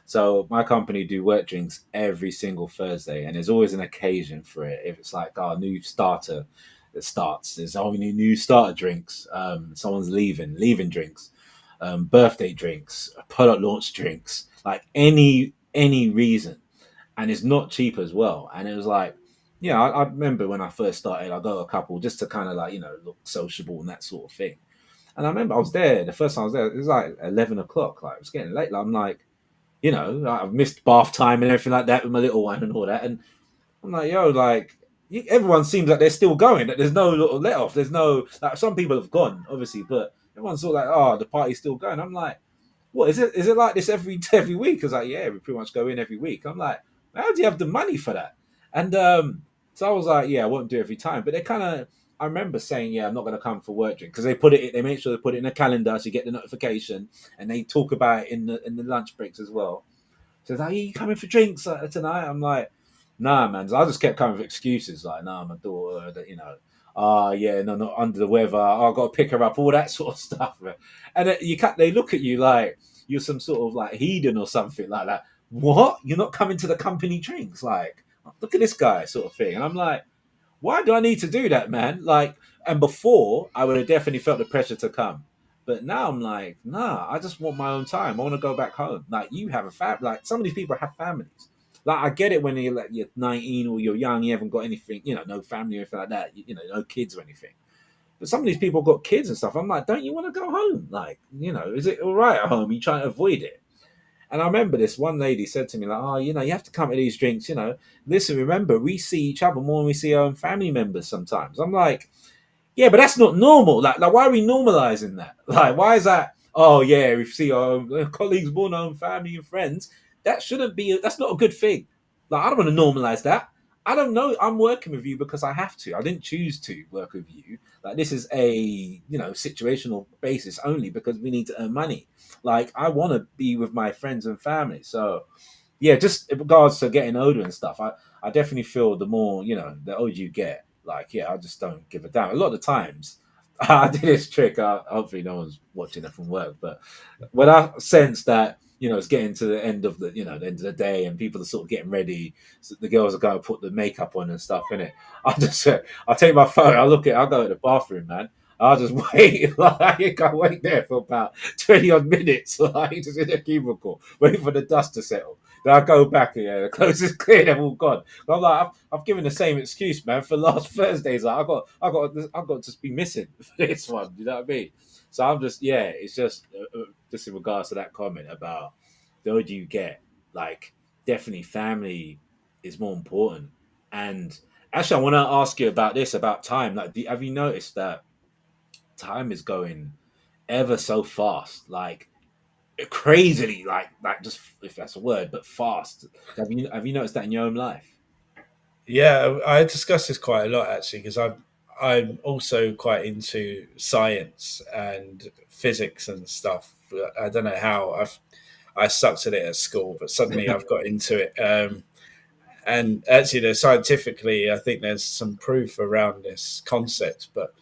So my company do work drinks every single Thursday, and there's always an occasion for it. If it's like our new starter that starts, there's only new starter drinks. Someone's leaving drinks, birthday drinks, product launch drinks, like any reason, and it's not cheap as well. And it was like, yeah, I remember when I first started, I got a couple just to kind of like look sociable and that sort of thing. And I remember I was there the first time I was there. It was like 11 o'clock. Like it was getting late. Like, I'm like, I've missed bath time and everything like that with my little one and all that. And I'm like, yo, like everyone seems like they're still going. That there's no little let off. There's no like some people have gone obviously, but everyone's sort of like, oh, the party's still going. I'm like, what is it? Is it like this every week? I was like, yeah, we pretty much go in every week. I'm like, how do you have the money for that? And so I was like, yeah, I won't do it every time. But they kind of, I remember saying, yeah, I'm not going to come for work drink because they make sure they put it in a calendar so you get the notification, and they talk about it in the lunch breaks as well. So it's like, are you coming for drinks tonight? I'm like, nah, man. So I just kept coming with excuses like, nah, my daughter, yeah, no, not under the weather. Oh, I got to pick her up, all that sort of stuff. And they look at you like you're some sort of like heathen or something like that. What? You're not coming to the company drinks? Like, look at this guy, sort of thing. And I'm like, why do I need to do that, man? Like, and before I would have definitely felt the pressure to come. But now I'm like, nah, I just want my own time. I want to go back home. Like you have a family. Like some of these people have families. Like I get it when you're like you're 19 or you're young, you haven't got anything, no family or anything like that. No kids or anything. But some of these people got kids and stuff. I'm like, don't you want to go home? Like, is it all right at home? You trying to avoid it? And I remember this one lady said to me, like, oh, you have to come to these drinks, Listen, remember, we see each other more than we see our own family members sometimes. I'm like, yeah, but that's not normal. Like why are we normalizing that? Like, why is that? Oh, yeah, we see our own colleagues more than our own family and friends. That shouldn't be, that's not a good thing. Like, I don't want to normalize that. I don't know. I'm working with you because I have to. I didn't choose to work with you. Like, this is a, situational basis only because we need to earn money. Like, I want to be with my friends and family. So, yeah, just in regards to getting older and stuff, I definitely feel the more, the older you get, like, yeah, I just don't give a damn. A lot of the times, I did this trick. Hopefully, no one's watching it from work, but when I sense that, it's getting to the end of the end of the day and people are sort of getting ready, so the girls are going to put the makeup on and stuff in it. I'll take my phone, I'll go to the bathroom, man. I'll just wait, like, I wait there for about 20 odd minutes, like, just in the cubicle, waiting for the dust to settle. Then I go back and the clothes is clear, they're all gone. I'm like, I've given the same excuse, man, for last Thursdays. Like, I've got to be missing for this one. You know what I mean? So I'm just, yeah, it's just in regards to that comment about the older you get, like, definitely family is more important. And actually, I want to ask you about this, about time. Like, have you noticed that time is going ever so fast? Like, crazily, like just if that's a word, but fast. Have you noticed that in your own life? Yeah, I discuss this quite a lot actually because I'm also quite into science and physics and stuff. But I don't know how I sucked at it at school, but suddenly I've got into it. And actually, there's scientifically, I think there's some proof around this concept, but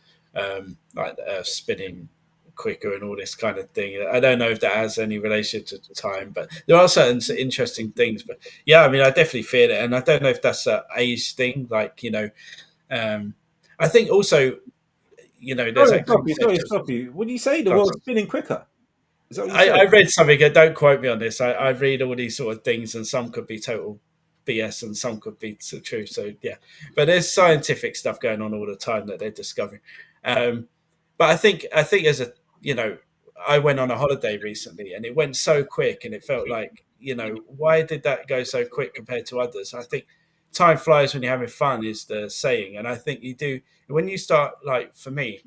like the Earth spinning quicker and all this kind of thing. I don't know if that has any relationship to time, but there are certain interesting things. But yeah, I mean, I definitely feel it, and I don't know if that's a age thing. Like um, I think also there's Sorry, that to stop you. Sorry, concept to of. stop you. What do you say? The Oh, world's sorry. spinning quicker. Is that what you I said? read something. Don't quote me on this. I read all these sort of things, and some could be total BS, and some could be true. So yeah, but there's scientific stuff going on all the time that they're discovering. Um, but I think as a I went on a holiday recently, and it went so quick, and it felt like why did that go so quick compared to others? I think time flies when you're having fun is the saying, and I think you do when you start like for me.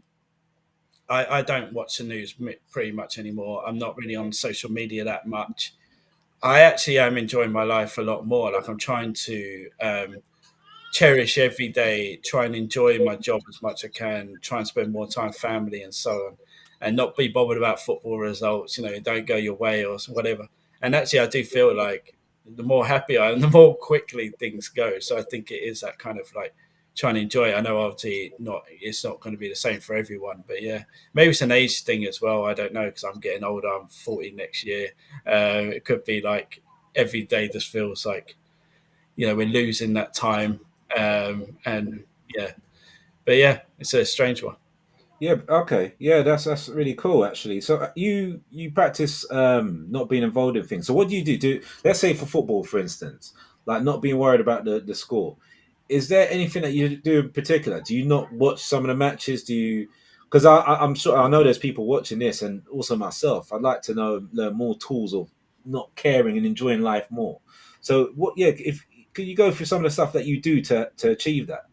I don't watch the news pretty much anymore. I'm not really on social media that much. I actually am enjoying my life a lot more. Like I'm trying to cherish every day, try and enjoy my job as much as I can, try and spend more time with family and so on, and not be bothered about football results. Don't go your way or whatever. And actually, I do feel like the more happy I am, the more quickly things go. So I think it is that kind of like trying to enjoy it. I know obviously it's not going to be the same for everyone, but yeah, maybe it's an age thing as well. I don't know because I'm getting older. I'm 40 next year. It could be like every day just feels like we're losing that time. And yeah, but yeah, it's a strange one. Yeah. Okay. Yeah. That's really cool, actually. So you practice not being involved in things. So what do you do? Let's say for football, for instance, like not being worried about the score. Is there anything that you do in particular? Do you not watch some of the matches? Do you? Because I'm sure I know there's people watching this, and also myself. I'd like to learn more tools of not caring and enjoying life more. So what? Yeah. If could you go through some of the stuff that you do to achieve that?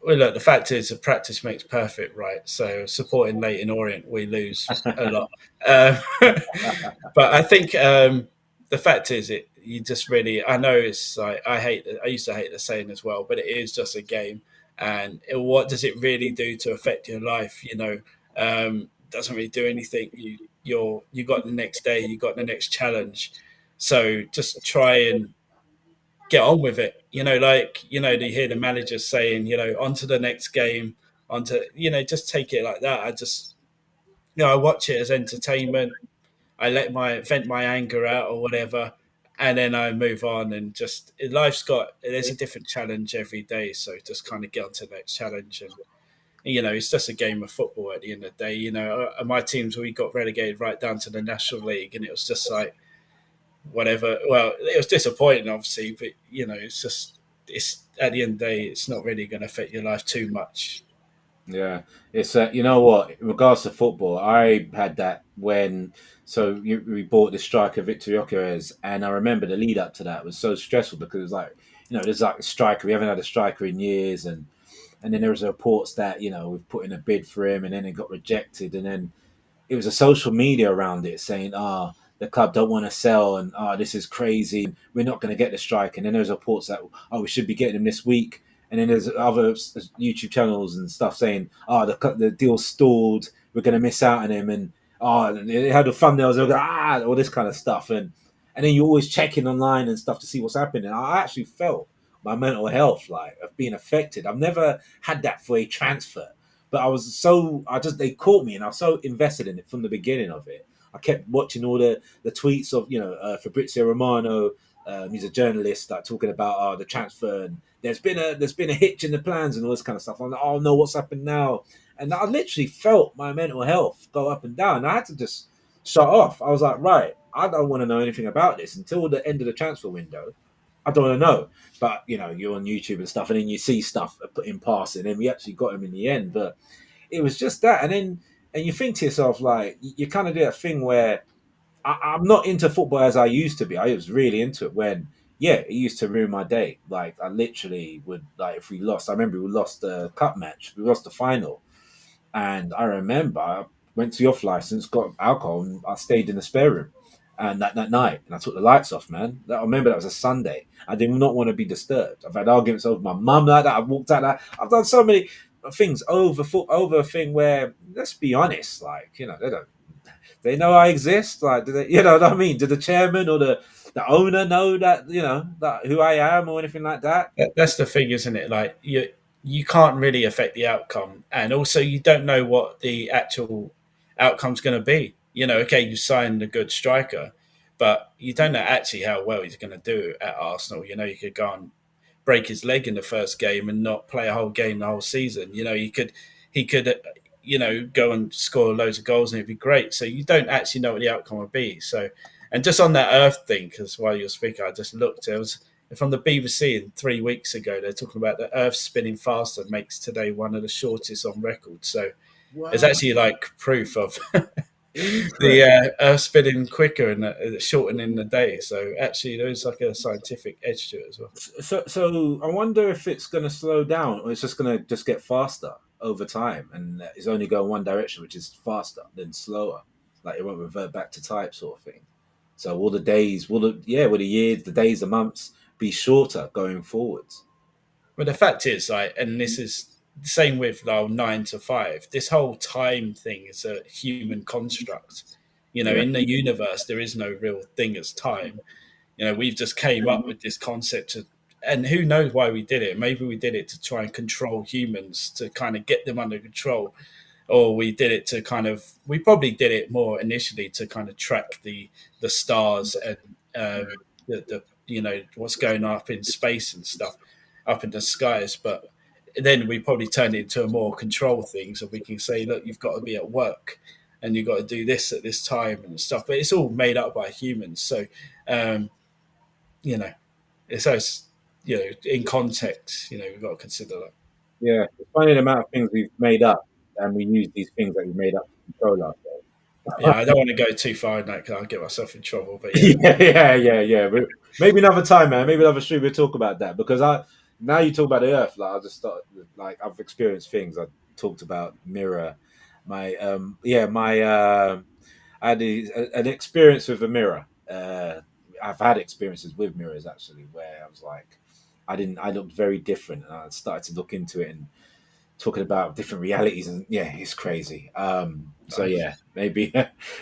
Well, look, the fact is, that practice makes perfect, right? So supporting Leighton Orient, we lose a lot. Um, but I think the fact is, you just really. I know it's like I used to hate the saying as well, but it is just a game, and what does it really do to affect your life? Doesn't really do anything. You got the next day, you got the next challenge. So just try and get on with it. You hear the managers saying, on to the next game, just take it like that. I watch it as entertainment. I let my vent my anger out or whatever, and then I move on. And just there's a different challenge every day, so just kind of get on to the next challenge. And It's just a game of football at the end of the day. My teams, we got relegated right down to the National League, and it was just like whatever. Well, it was disappointing, obviously, but it's at the end of the day, it's not really going to affect your life too much. Yeah, it's you know what? In regards to football, I had that when we bought this striker Victor Gyökeres, and I remember the lead up to that was so stressful because it was like there's like a striker we haven't had a striker in years, and then there was reports that we've put in a bid for him, and then it got rejected, and then it was a social media around it saying, the club don't want to sell, and this is crazy, and we're not going to get the strike. And then there's reports that we should be getting him this week. And then there's other YouTube channels and stuff saying, the deal's stalled, we're going to miss out on him, and they had the thumbnails, all this kind of stuff, and then you're always checking online and stuff to see what's happening. I actually felt my mental health like of being affected. I've never had that for a transfer, but they caught me, and I was so invested in it from the beginning of it. I kept watching all the tweets of Fabrizio Romano. He's a journalist, like talking about the transfer, and there's been a hitch in the plans and all this kind of stuff. I'm like, oh no, what's happened now? And I literally felt my mental health go up and down. I had to just shut off. I was like, right, I don't want to know anything about this until the end of the transfer window. I don't want to know. But you're on YouTube and stuff, and then you see stuff put in passing, and we actually got him in the end. But it was just that, and you think to yourself, like, you kind of do that thing where I'm not into football as I used to be. I was really into it when, yeah, it used to ruin my day. Like, I literally would, like, if we lost, I remember we lost the cup match, we lost the final, and I remember I went to the off license, got alcohol, and I stayed in the spare room. And that night, and I took the lights off, man. I remember that was a Sunday. I did not want to be disturbed. I've had arguments over my mum like that. I've walked out that. I've done so many things over a thing where, let's be honest, like, they know I exist. Like, do they, you know what I mean? Did the chairman or the owner know that that who I am or anything like that? That's the thing, isn't it? Like you can't really affect the outcome, and also you don't know what the actual outcome's going to be. Okay, you signed a good striker, but you don't know actually how well he's going to do at Arsenal. You could go and break his leg in the first game and not play a whole game the whole season. He could go and score loads of goals and it'd be great. So you don't actually know what the outcome would be. So, and just on that Earth thing, because while you're speaking, I just looked. It was from the BBC, and 3 weeks ago they're talking about the Earth spinning faster makes today one of the shortest on record. So there's Wow, actually like proof of the interesting. Earth spinning quicker and shortening the day. So actually, there's like a scientific edge to it as well. So I wonder if it's going to slow down or it's just going to just get faster over time, and it's only going one direction, which is faster than slower. Like it won't revert back to type, sort of thing. So will the days, will the years, the days, the months be shorter going forwards? But the fact is, like, and this is the same with 9 to 5. This whole time thing is a human construct. Yeah. In the universe, there is no real thing as time. We've just came up with this concept of, and who knows why we did it? Maybe we did it to try and control humans, to kind of get them under control, or we did it to kind of. We probably did it more initially to kind of track the stars and the what's going up in space and stuff up in the skies, but then we probably turned it into a more control thing, so we can say, look, you've got to be at work and you've got to do this at this time and stuff. But it's all made up by humans, so um, you know, it's in context. We've got to consider that. Yeah, it's funny the amount of things we've made up, and we use these things that we made up to control ourselves. Yeah, I don't want to go too far in that because I'll get myself in trouble. But yeah, Yeah. Maybe another time, man. Maybe another stream we'll talk about that because I now you talk about the Earth. Like I just started, like I've experienced things. I talked about mirror. I had an experience with a mirror. I've had experiences with mirrors actually where I was like, I looked very different, and I started to look into it and talking about different realities, and yeah, it's crazy. So yeah, maybe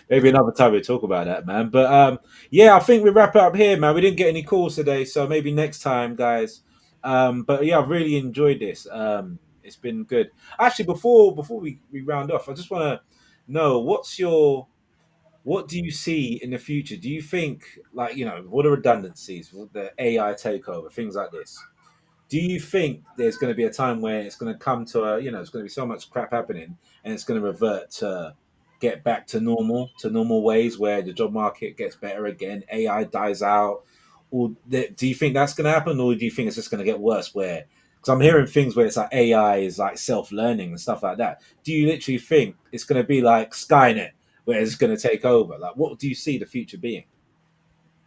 maybe another time we talk about that, man. But yeah, I think we wrap it up here, man. We didn't get any calls today, so maybe next time, guys. But yeah, I've really enjoyed this. It's been good. Actually, before we round off, I just want to know what do you see in the future? Do you think, like, all the redundancies, the AI takeover, things like this? Do you think there's going to be a time where it's going to come to a, it's going to be so much crap happening, and it's going to revert to get back to normal ways where the job market gets better again, AI dies out, or do you think that's going to happen, or do you think it's just going to get worse? Where, because I'm hearing things where it's like AI is like self-learning and stuff like that. Do you literally think it's going to be like Skynet, where it's going to take over? Like, what do you see the future being?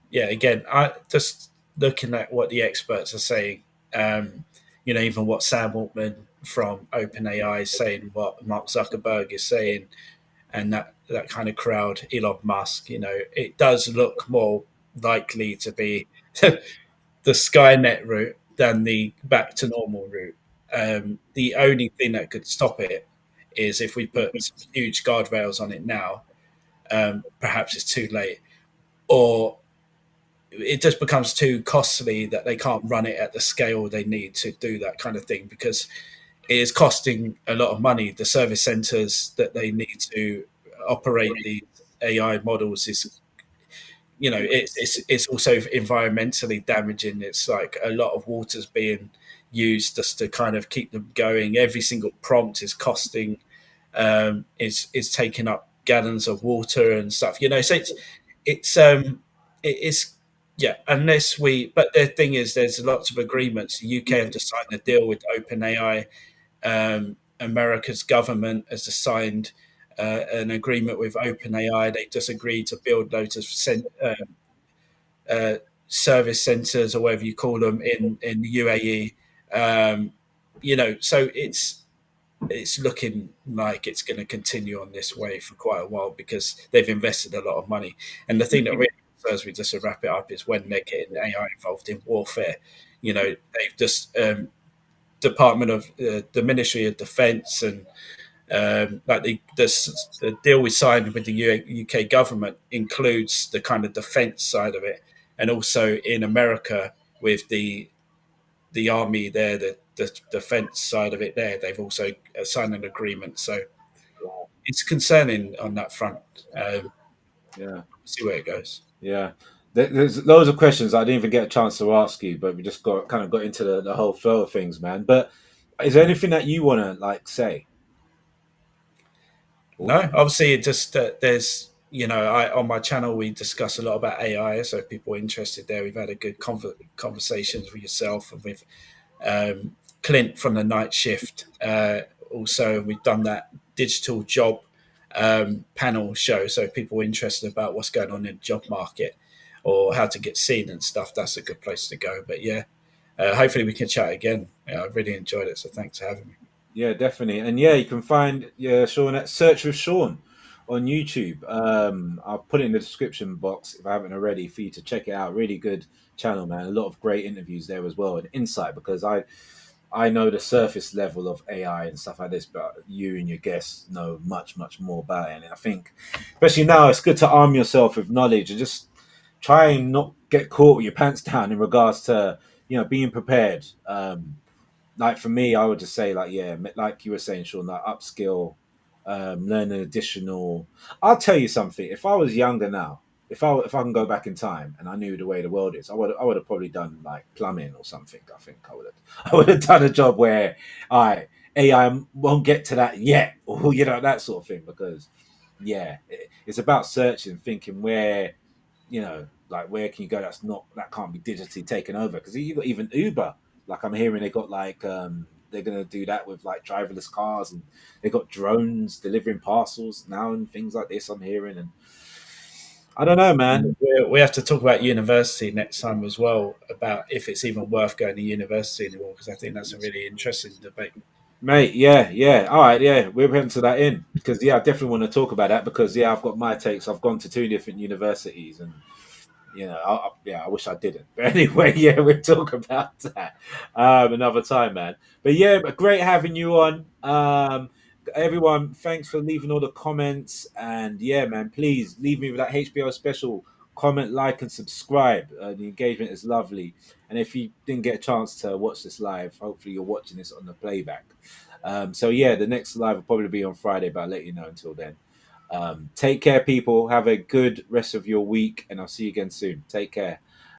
Yeah, again, I just looking at what the experts are saying. Um, even what Sam Altman from OpenAI is saying, what Mark Zuckerberg is saying, and that kind of crowd, Elon Musk. It does look more likely to be the Skynet route than the back to normal route. The only thing that could stop it is if we put some huge guardrails on it now. Perhaps it's too late, or it just becomes too costly that they can't run it at the scale they need to do that kind of thing, because it is costing a lot of money. The service centers that they need to operate these AI models is, it's also environmentally damaging. It's like a lot of water's being used just to kind of keep them going. Every single prompt is costing, is taking up gallons of water and stuff. So it's yeah. Unless we, but the thing is, there's lots of agreements. The UK have just signed a deal with OpenAI. America's government has signed an agreement with OpenAI. They just agreed to build loads of uh, service centers, or whatever you call them, in the UAE. So it's looking like it's going to continue on this way for quite a while because they've invested a lot of money. And the thing that really concerns me, just to wrap it up, is when they're getting AI involved in warfare. They've just Department of the Ministry of Defence, and like the deal we signed with the UK government includes the kind of defence side of it, and also in America with the army there, the defence side of it there, they've also signed an agreement. So it's concerning on that front. Yeah. See where it goes. Yeah, there's loads of questions I didn't even get a chance to ask you, but we just got into the whole flow of things, man. But is there anything that you want to like say? No, Oh, obviously, it just there's I on my channel we discuss a lot about AI, so if people are interested there. We've had a good conversations with yourself and with Clint from the night shift. Also, we've done that digital job panel show, so if people are interested about what's going on in the job market or how to get seen and stuff, that's a good place to go. But yeah, hopefully we can chat again. I really enjoyed it, so thanks for having me. yeah, definitely. And yeah, you can find Sean at Search with Sean on YouTube. I'll put it in the description box if I haven't already for you to check it out. Really good channel, man. A lot of great interviews there as well and insight because I know the surface level of AI and stuff like this, but you and your guests know much, much more about it. And I think, especially now, it's good to arm yourself with knowledge and just try and not get caught with your pants down in regards to being prepared. Like for me, I would just say like yeah, like you were saying, Sean, like upskill, learn an additional. I'll tell you something. If I was younger now, if I can go back in time and I knew the way the world is, I would have probably done like plumbing or something. I think I would have I would have done a job where I AI won't get to that yet, or that sort of thing. Because yeah, it's about searching, thinking where like where can you go that can't be digitally taken over because you got even Uber, like I'm hearing they got like they're gonna do that with like driverless cars and they got drones delivering parcels now and things like this I'm hearing and I don't know, man. We have to talk about university next time as well, about if it's even worth going to university anymore, because I think that's a really interesting debate. Mate, yeah, yeah. All right, yeah, we're pencil that in because yeah, I definitely want to talk about that because yeah, I've got my takes. I've gone to two different universities and yeah, I wish I didn't. But anyway, yeah, we'll talk about that another time, man. But yeah, but great having you on. Everyone, thanks for leaving all the comments. And yeah, man, please leave me with that HBO special. Comment, like, and subscribe. The engagement is lovely. And if you didn't get a chance to watch this live, hopefully you're watching this on the playback. So yeah, the next live will probably be on Friday, but I'll let you know until then. Take care, people. Have a good rest of your week, and I'll see you again soon. Take care.